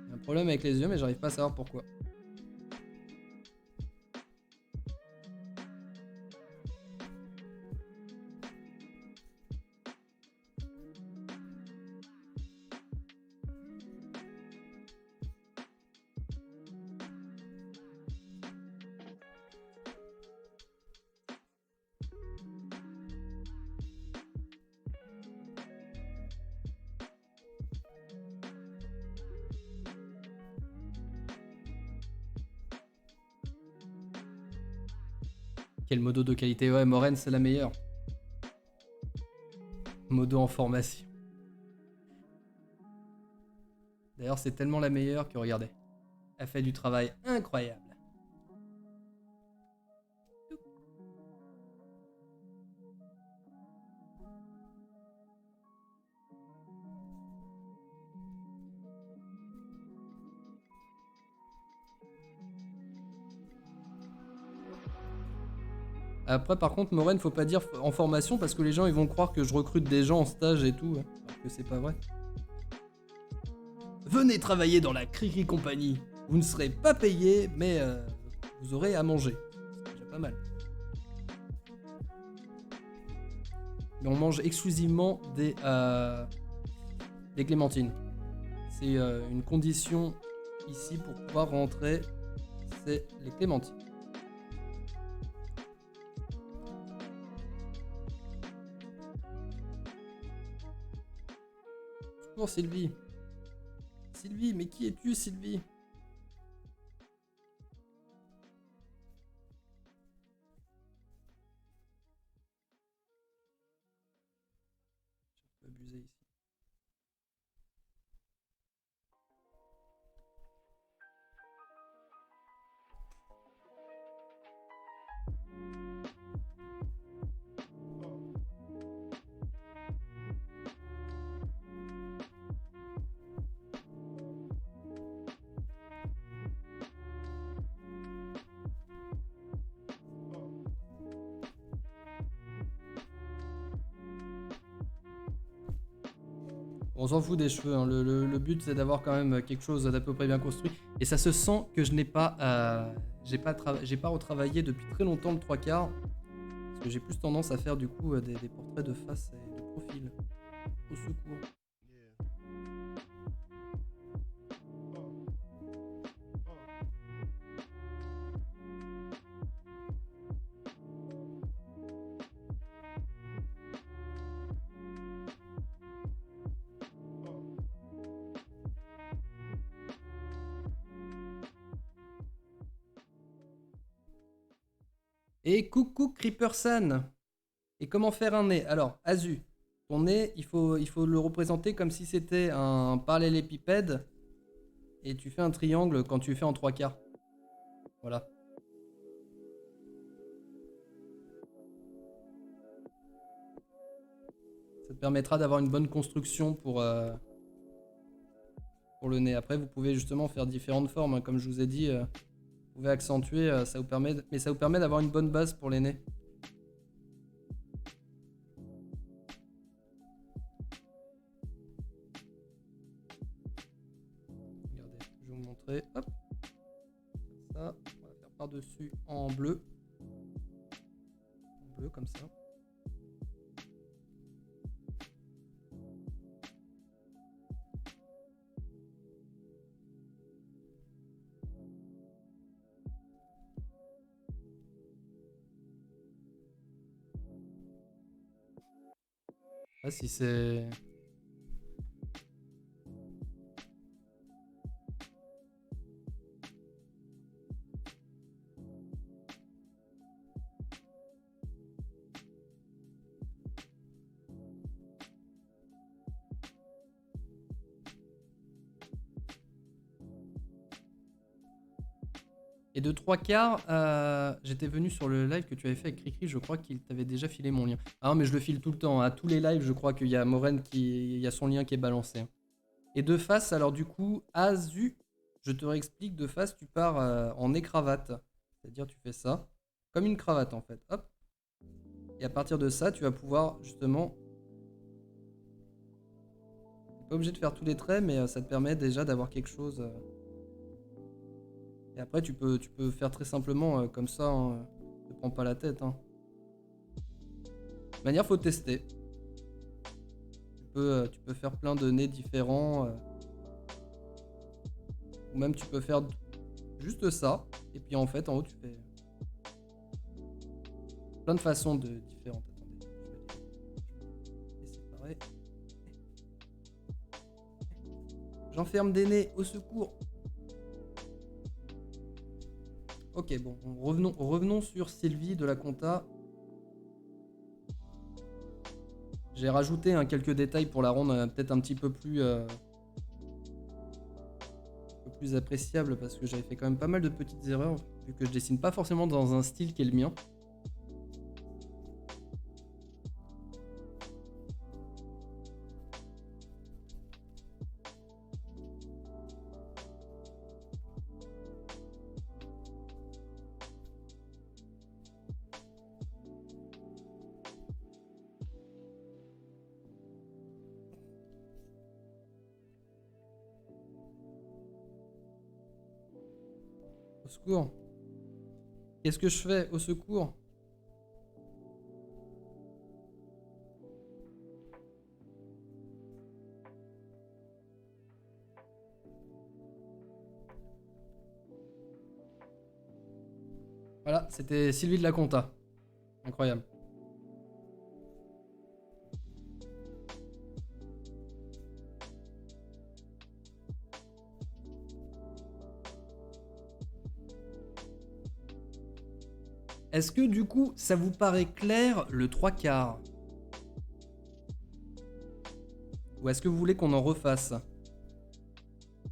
Il y a un problème avec les yeux, mais j'arrive pas à savoir pourquoi. Quel modo de qualité? Ouais, Moren, c'est la meilleure. Modo en formation. D'ailleurs, c'est tellement la meilleure que regardez. Elle fait du travail incroyable. Après, par contre, Moren, faut pas dire en formation parce que les gens ils vont croire que je recrute des gens en stage et tout, hein, alors que c'est pas vrai. Venez travailler dans la Cricri Compagnie. Vous ne serez pas payé, mais vous aurez à manger. C'est déjà pas mal. Mais on mange exclusivement des clémentines. C'est une condition ici pour pouvoir rentrer, c'est les clémentines. secours, Sylvie. Sylvie, mais qui es-tu, Sylvie? Je peux abuser ici. On s'en fout des cheveux, hein. Le but c'est d'avoir quand même quelque chose d'à peu près bien construit. Et ça se sent que je n'ai pas, j'ai pas retravaillé depuis très longtemps le 3/4. Parce que j'ai plus tendance à faire du coup des portraits de face et de profil. Au secours. Et coucou Creeperson. Et comment faire un nez? Alors, Azu, ton nez, il faut le représenter comme si c'était un parallélépipède. Et tu fais un triangle quand tu fais en 3/4. Voilà. Ça te permettra d'avoir une bonne construction pour le nez. Après, vous pouvez justement faire différentes formes, hein. Comme je vous ai dit, vous pouvez accentuer, ça vous permet, mais ça vous permet d'avoir une bonne base pour les nez. Regardez, je vais vous montrer. Hop. Ça, on va faire par-dessus en bleu. En bleu, comme ça. Ah, si c'est... Et de 3/4, j'étais venu sur le live que tu avais fait avec Cricri, je crois qu'il t'avait déjà filé mon lien. Ah non, mais je le file tout le temps, à tous les lives, je crois qu'il y a Moren il y a son lien qui est balancé. Et de face, alors du coup, Azu, je te réexplique, de face, tu pars en nez cravate. C'est-à-dire, tu fais ça, comme une cravate en fait, hop. Et à partir de ça, tu vas pouvoir justement... T'es pas obligé de faire tous les traits, mais ça te permet déjà d'avoir quelque chose... Et après, tu peux faire très simplement comme ça, hein. Ne prends pas la tête, hein. De toute manière, faut tester. Tu peux faire plein de nez différents. Ou même, tu peux faire juste ça. Et puis, en fait, en haut, tu fais plein de façons différentes. Attendez, je vais les séparer. J'enferme des nez, au secours. Ok, bon, revenons sur Sylvie de la compta. J'ai rajouté quelques détails pour la rendre peut-être un petit peu plus appréciable parce que j'avais fait quand même pas mal de petites erreurs vu que je dessine pas forcément dans un style qui est le mien. Au secours. Qu'est-ce que je fais? Au secours. Voilà, c'était Sylvie de la compta. Incroyable. Est-ce que du coup, ça vous paraît clair le 3/4? Ou est-ce que vous voulez qu'on en refasse?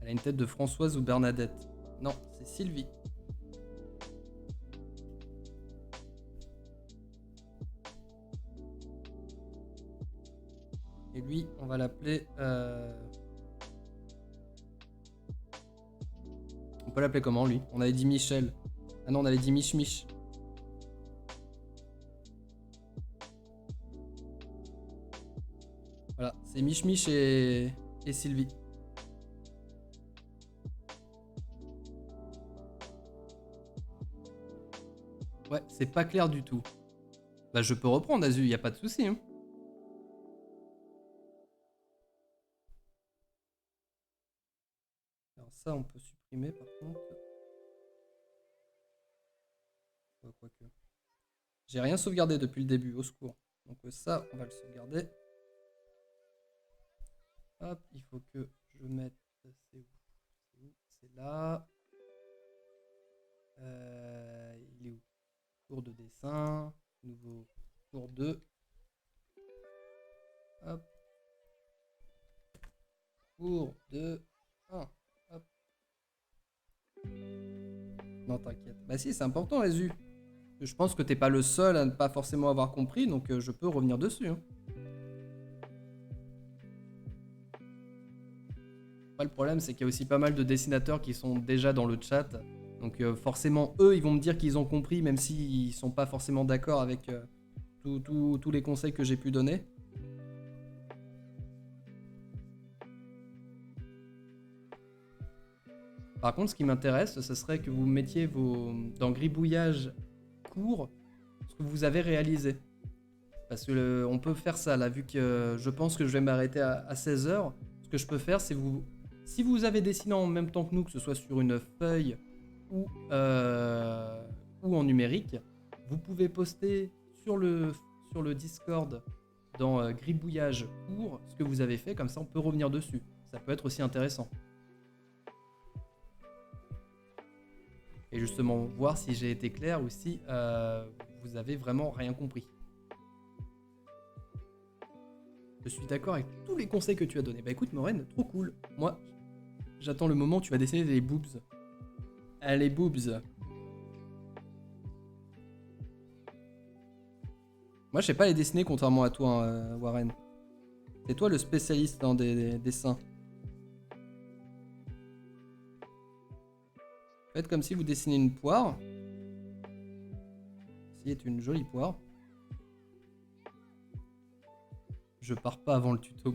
Elle a une tête de Françoise ou Bernadette. Non, c'est Sylvie. Et lui, on va l'appeler... On peut l'appeler comment, lui? On avait dit Michel. Ah non, on avait dit Mich Mich. Voilà, c'est Mich Mich et Sylvie. Ouais, c'est pas clair du tout. Bah, je peux reprendre, Azu, y a pas de souci. Hein. Alors ça, on peut supprimer par contre. Quoique. J'ai rien sauvegardé depuis le début, au secours. Donc ça, on va le sauvegarder. Hop, il faut que je mette... C'est où? C'est là. Il est où? Cours de dessin. Nouveau cours 2. Hop. Cours 2. 1. Hop. Non, t'inquiète. Bah si, c'est important, Azu. Je pense que t'es pas le seul à ne pas forcément avoir compris, donc je peux revenir dessus. Hein. Le problème, c'est qu'il y a aussi pas mal de dessinateurs qui sont déjà dans le chat. Donc forcément, eux, ils vont me dire qu'ils ont compris, même s'ils sont pas forcément d'accord avec tous les conseils que j'ai pu donner. Par contre, ce qui m'intéresse, ce serait que vous mettiez dans gribouillage court ce que vous avez réalisé. Parce que on peut faire ça, là, vu que je pense que je vais m'arrêter à 16h. Ce que je peux faire, c'est si vous avez dessiné en même temps que nous, que ce soit sur une feuille ou en numérique, vous pouvez poster sur le Discord dans gribouillage court ce que vous avez fait, comme ça on peut revenir dessus. Ça peut être aussi intéressant. Et justement, voir si j'ai été clair ou si vous avez vraiment rien compris. Je suis d'accord avec tous les conseils que tu as donnés. Bah écoute, Maureen, trop cool. Moi, j'attends le moment où tu vas dessiner les boobs. Ah, les boobs. Moi, je sais pas les dessiner contrairement à toi, hein, Warren. C'est toi le spécialiste dans des dessins. Faites comme si vous dessinez une poire. Ceci est une jolie poire. Je pars pas avant le tuto.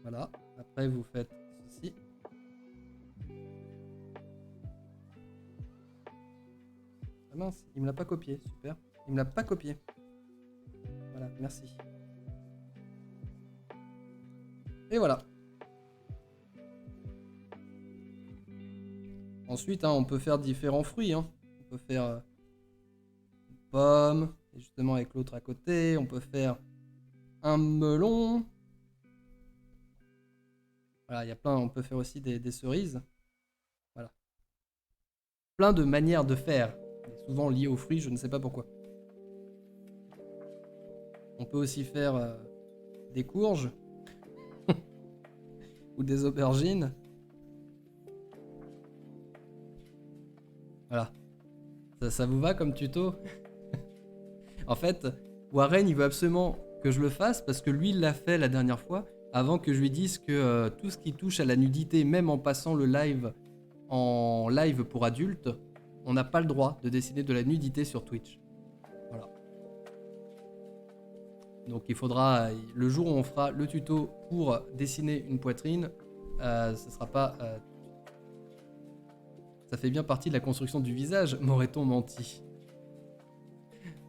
Voilà. Après, vous faites ceci. Ah mince, il me l'a pas copié. Super. Il me l'a pas copié. Voilà, merci. Et voilà. Ensuite, hein, on peut faire différents fruits. Hein. On peut faire une pomme, et justement avec l'autre à côté. On peut faire un melon. Voilà, il y a plein. On peut faire aussi des cerises. Voilà. Plein de manières de faire. Souvent liées aux fruits, je ne sais pas pourquoi. On peut aussi faire des courges. Ou des aubergines. Voilà. Ça vous va comme tuto? En fait, Warren, il veut absolument que je le fasse parce que lui, il l'a fait la dernière fois avant que je lui dise que tout ce qui touche à la nudité, même en passant le live en live pour adultes, on n'a pas le droit de dessiner de la nudité sur Twitch. Voilà. Donc il faudra, le jour où on fera le tuto pour dessiner une poitrine, ce sera pas... ça fait bien partie de la construction du visage, m'aurait-on menti?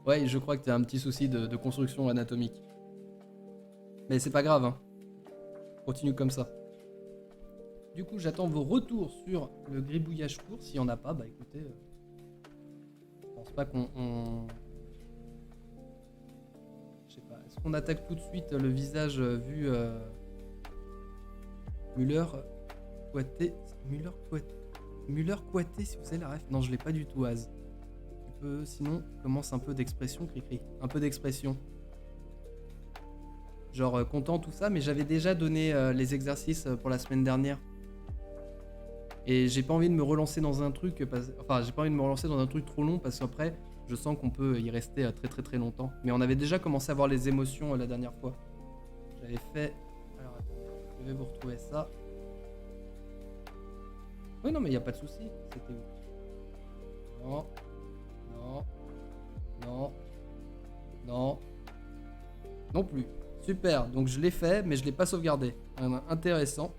Ouais, je crois que tu as un petit souci de construction anatomique. Mais c'est pas grave, hein. Continue comme ça. Du coup, j'attends vos retours sur le gribouillage court. S'il n'y en a pas, bah écoutez, je pense pas qu'on... Je sais pas, est-ce qu'on attaque tout de suite le visage vu Muller Poité. Muller Poité. Muller-Coité, si vous avez la ref. Non, je l'ai pas du tout, Az. Tu peux, sinon, commence un peu d'expression, Cricri. Un peu d'expression. Genre content, tout ça, mais j'avais déjà donné les exercices pour la semaine dernière. Et j'ai pas envie de me relancer dans un truc, enfin j'ai pas envie de me relancer dans un truc trop long parce qu'après je sens qu'on peut y rester très très très longtemps. Mais on avait déjà commencé à voir les émotions la dernière fois. J'avais fait... Alors attendez, je vais vous retrouver ça. Oui non mais y a pas de souci. C'était où? Non. Non. Non. Non. Non plus. Super, donc je l'ai fait mais je l'ai pas sauvegardé. Intéressant.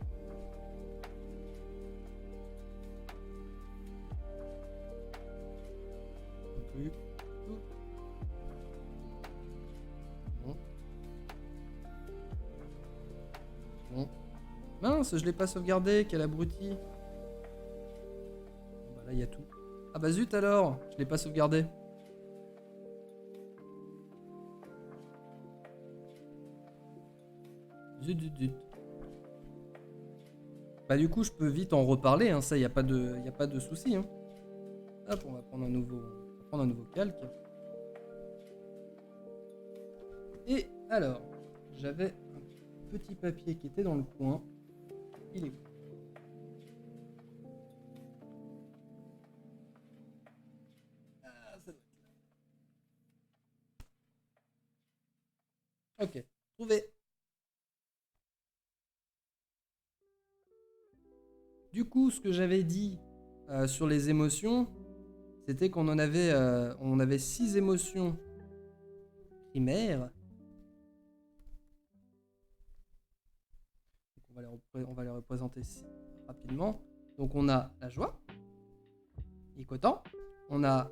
Bon. Bon. Mince, je l'ai pas sauvegardé, quel abruti. Bah là, il y a tout. Ah bah zut alors, je l'ai pas sauvegardé. Zut, zut, zut. Bah du coup, je peux vite en reparler, hein, ça, y a pas de souci. Hein. Hop, on va prendre un nouveau calque. Et alors, j'avais un petit papier qui était dans le coin. Il est où? Ah, ça doit être là. Ok, trouvé. Du coup, ce que j'avais dit sur les émotions, c'était qu'on on avait 6 émotions primaires. On va les représenter rapidement. Donc on a la joie, il est content. On a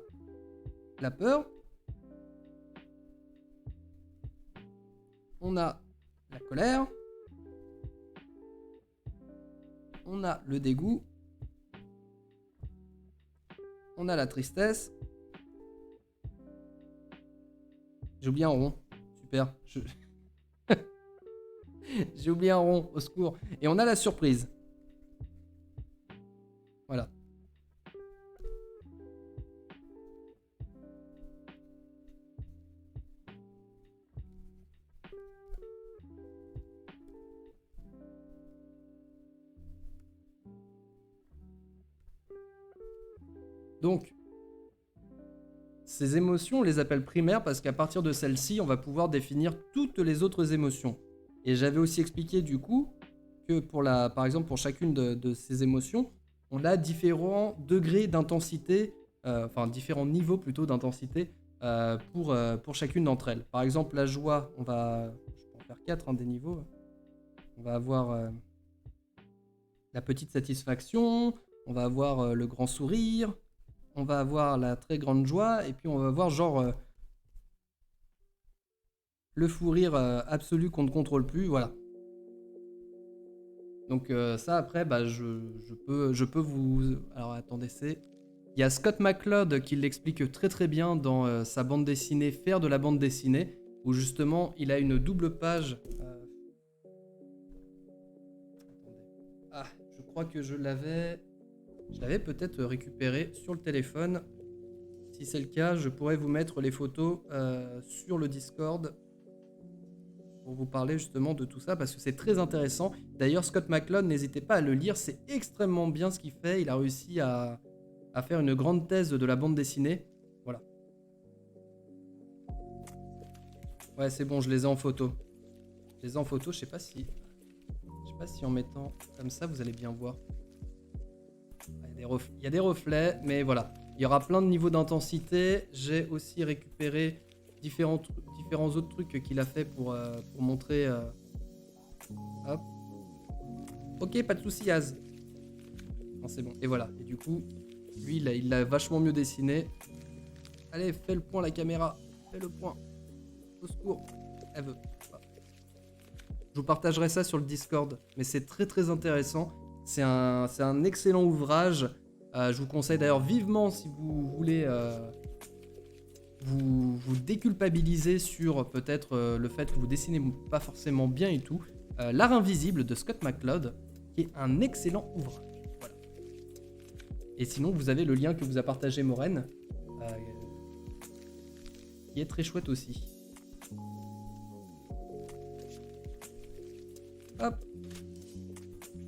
la peur. On a la colère. On a le dégoût. On a la tristesse. J'ai oublié un rond. Super. J'ai oublié un rond, au secours. Et on a la surprise. Voilà. Donc, ces émotions, on les appelle primaires parce qu'à partir de celles-ci, on va pouvoir définir toutes les autres émotions. Et j'avais aussi expliqué du coup que par exemple pour chacune de ces émotions, on a différents degrés d'intensité, enfin différents niveaux plutôt d'intensité pour chacune d'entre elles. Par exemple la joie, je peux en faire 4 des niveaux. On va avoir la petite satisfaction, on va avoir le grand sourire, on va avoir la très grande joie, et puis on va avoir genre le fou rire absolu qu'on ne contrôle plus, voilà. Donc ça après, bah, je peux vous... Alors attendez, il y a Scott McCloud qui l'explique très très bien dans sa bande dessinée Faire de la bande dessinée, où justement il a une double page... Ah, je crois que je l'avais peut-être récupéré sur le téléphone. Si c'est le cas, je pourrais vous mettre les photos sur le Discord pour vous parler justement de tout ça parce que c'est très intéressant. D'ailleurs, Scott McCloud, n'hésitez pas à le lire, c'est extrêmement bien ce qu'il fait. Il a réussi à faire une grande thèse de la bande dessinée. Voilà. Ouais, c'est bon, je les ai en photo. Je les ai en photo, je sais pas si en mettant comme ça, vous allez bien voir. Il y a des reflets, mais voilà. Il y aura plein de niveaux d'intensité. J'ai aussi récupéré différents autres trucs qu'il a fait pour montrer. Hop. Ok, pas de soucis, Az. Non, c'est bon. Et voilà. Et du coup, lui, il l'a vachement mieux dessiné. Allez, fais le point, la caméra. Fais le point. Au secours. Elle veut. Je vous partagerai ça sur le Discord. Mais c'est très très intéressant. C'est un excellent ouvrage. Je vous conseille d'ailleurs vivement si vous voulez vous déculpabiliser sur peut-être le fait que vous dessinez pas forcément bien et tout. L'art invisible de Scott McCloud, qui est un excellent ouvrage. Voilà. Et sinon, vous avez le lien que vous a partagé Maureen, qui est très chouette aussi. Hop.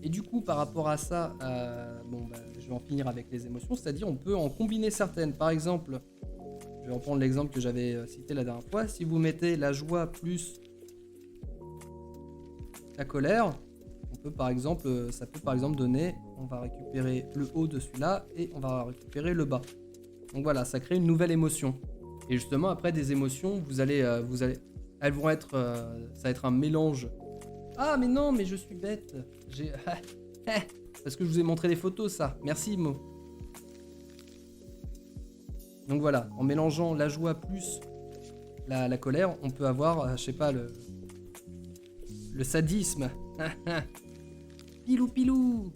Et du coup, par rapport à ça, je vais en finir avec les émotions, c'est-à-dire on peut en combiner certaines. Par exemple, je vais reprendre l'exemple que j'avais cité la dernière fois. Si vous mettez la joie plus la colère, ça peut par exemple donner, on va récupérer le haut de celui-là et on va récupérer le bas. Donc voilà, ça crée une nouvelle émotion. Et justement, après des émotions, elles vont être, ça va être un mélange. Ah mais non, mais je suis bête. Parce que je vous ai montré des photos, ça. Merci Mo. Donc voilà, en mélangeant la joie plus la colère, on peut avoir, je sais pas, le sadisme. Pilou pilou.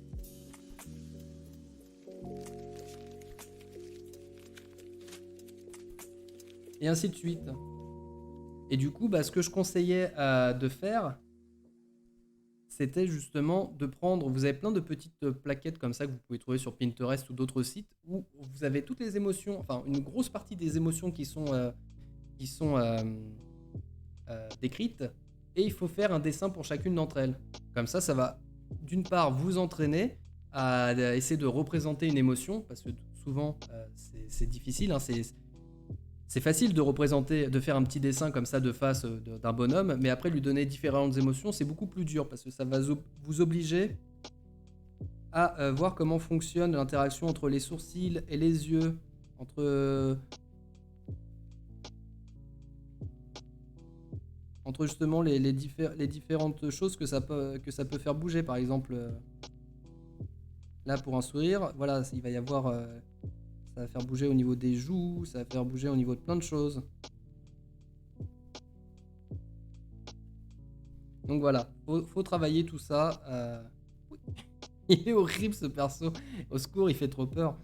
Et ainsi de suite. Et du coup, ce que je conseillais de faire, c'était justement de prendre, vous avez plein de petites plaquettes comme ça que vous pouvez trouver sur Pinterest ou d'autres sites, où vous avez toutes les émotions, enfin une grosse partie des émotions qui sont décrites, et il faut faire un dessin pour chacune d'entre elles. Comme ça, ça va d'une part vous entraîner à essayer de représenter une émotion, parce que souvent c'est difficile, hein, c'est facile de représenter, de faire un petit dessin comme ça de face d'un bonhomme, mais après lui donner différentes émotions, c'est beaucoup plus dur parce que ça va vous obliger à voir comment fonctionne l'interaction entre les sourcils et les yeux, entre justement les différentes choses que ça peut faire bouger. Par exemple, là pour un sourire, voilà, il va y avoir... ça va faire bouger au niveau des joues, ça va faire bouger au niveau de plein de choses. Donc voilà, faut travailler tout ça. Oui. Il est horrible ce perso. Au secours, il fait trop peur.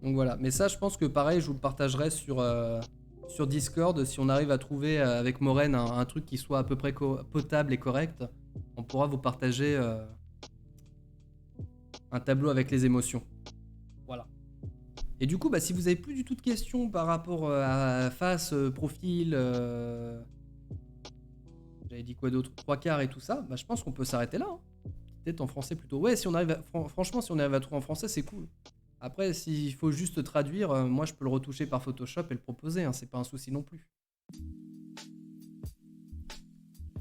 Donc voilà, mais ça je pense que pareil, je vous le partagerai sur Discord. Si on arrive à trouver avec Maureen un truc qui soit à peu près potable et correct, on pourra vous partager un tableau avec les émotions. Voilà. Et du coup, si vous avez plus du tout de questions par rapport à face, profil, j'avais dit quoi d'autre, 3/4 et tout ça, je pense qu'on peut s'arrêter là. Hein. Peut-être en français plutôt. Ouais, si on arrive franchement, si on arrive à trouver en français, c'est cool. Après, s'il faut juste traduire, moi je peux le retoucher par Photoshop et le proposer, hein, c'est pas un souci non plus.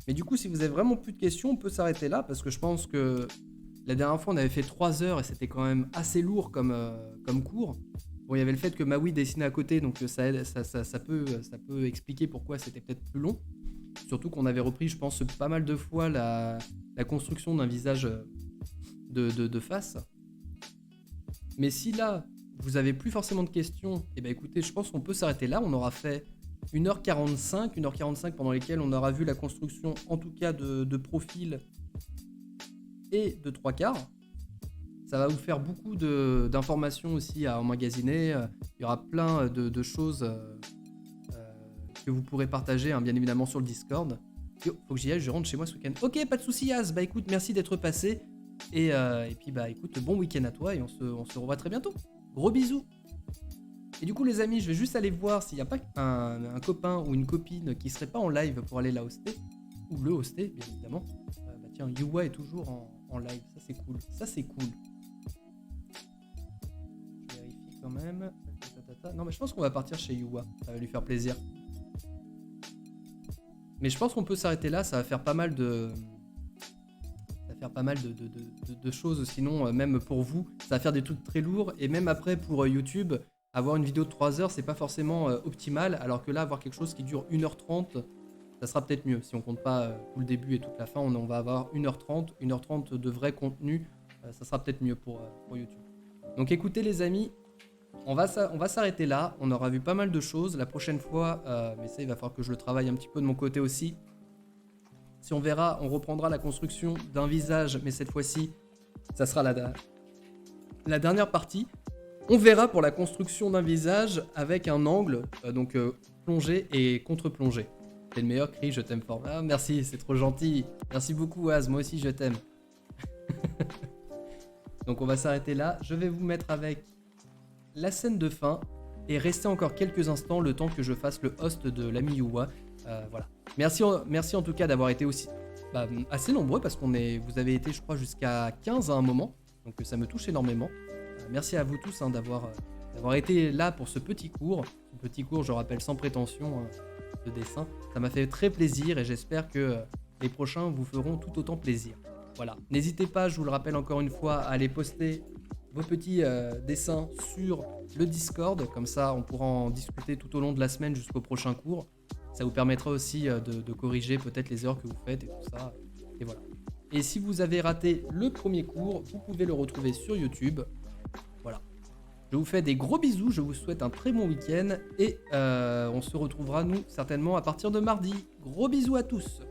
Mais du coup, si vous avez vraiment plus de questions, on peut s'arrêter là, parce que je pense que la dernière fois on avait fait 3 heures et c'était quand même assez lourd comme cours. Bon, il y avait le fait que Maui dessinait à côté, donc ça peut expliquer pourquoi c'était peut-être plus long. Surtout qu'on avait repris, je pense, pas mal de fois la construction d'un visage de face. Mais si là, vous avez plus forcément de questions, écoutez, je pense qu'on peut s'arrêter là. On aura fait 1h45 pendant lesquelles on aura vu la construction, en tout cas de profil et de 3/4. Ça va vous faire beaucoup d'informations aussi à emmagasiner. Il y aura plein de choses que vous pourrez partager, hein, bien évidemment, sur le Discord. Yo, faut que j'y aille, je rentre chez moi ce week-end. Ok, pas de soucis, Yas. Écoute, merci d'être passé. Et puis écoute, bon week-end à toi et on se revoit très bientôt. Gros bisous. Et du coup les amis, je vais juste aller voir s'il n'y a pas un copain ou une copine qui serait pas en live pour aller la hoster. Ou le hoster, bien évidemment. Tiens, Yuwa est toujours en live, ça c'est cool. Ça c'est cool. Je vérifie quand même. Non mais je pense qu'on va partir chez Yuwa, ça va lui faire plaisir. Mais je pense qu'on peut s'arrêter là, ça va faire pas mal de choses, sinon même pour vous ça va faire des trucs très lourds, et même après pour YouTube avoir une vidéo de 3 heures c'est pas forcément optimal, alors que là avoir quelque chose qui dure 1h30 ça sera peut-être mieux. Si on compte pas tout le début et toute la fin, on va avoir 1h30 de vrai contenu, ça sera peut-être mieux pour YouTube. Donc écoutez les amis, on va s'arrêter là. On aura vu pas mal de choses la prochaine fois, mais ça il va falloir que je le travaille un petit peu de mon côté aussi. Si on verra, on reprendra la construction d'un visage, mais cette fois-ci, ça sera la dernière partie. On verra pour la construction d'un visage avec un angle, donc plongé et contre-plongé. T'es le meilleur, Cri, je t'aime fort. Ah, merci, c'est trop gentil. Merci beaucoup, Az, moi aussi je t'aime. Donc on va s'arrêter là. Je vais vous mettre avec la scène de fin et rester encore quelques instants le temps que je fasse le host de l'ami Yuwa. Voilà. Merci en tout cas d'avoir été aussi assez nombreux parce vous avez été je crois jusqu'à 15 à un moment. Donc ça me touche énormément. Merci à vous tous hein, d'avoir été là pour ce petit cours. Ce petit cours, je rappelle, sans prétention de dessin. Ça m'a fait très plaisir et j'espère que les prochains vous feront tout autant plaisir. Voilà. N'hésitez pas, je vous le rappelle encore une fois, à aller poster vos petits dessins sur le Discord. Comme ça, on pourra en discuter tout au long de la semaine jusqu'au prochain cours. Ça vous permettra aussi de corriger peut-être les erreurs que vous faites et tout ça. Et voilà. Et si vous avez raté le premier cours, vous pouvez le retrouver sur YouTube. Voilà. Je vous fais des gros bisous, je vous souhaite un très bon week-end et on se retrouvera nous certainement à partir de mardi. Gros bisous à tous.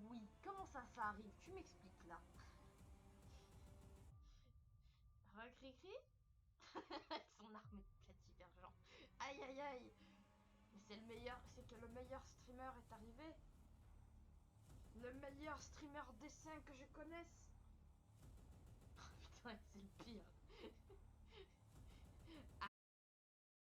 Oui, comment ça arrive? Tu m'expliques là. Recri-cri avec son arme de plativergent. Aïe aïe aïe. Mais c'est que le meilleur streamer est arrivé. Le meilleur streamer dessin que je connaisse. Oh, putain, c'est le pire.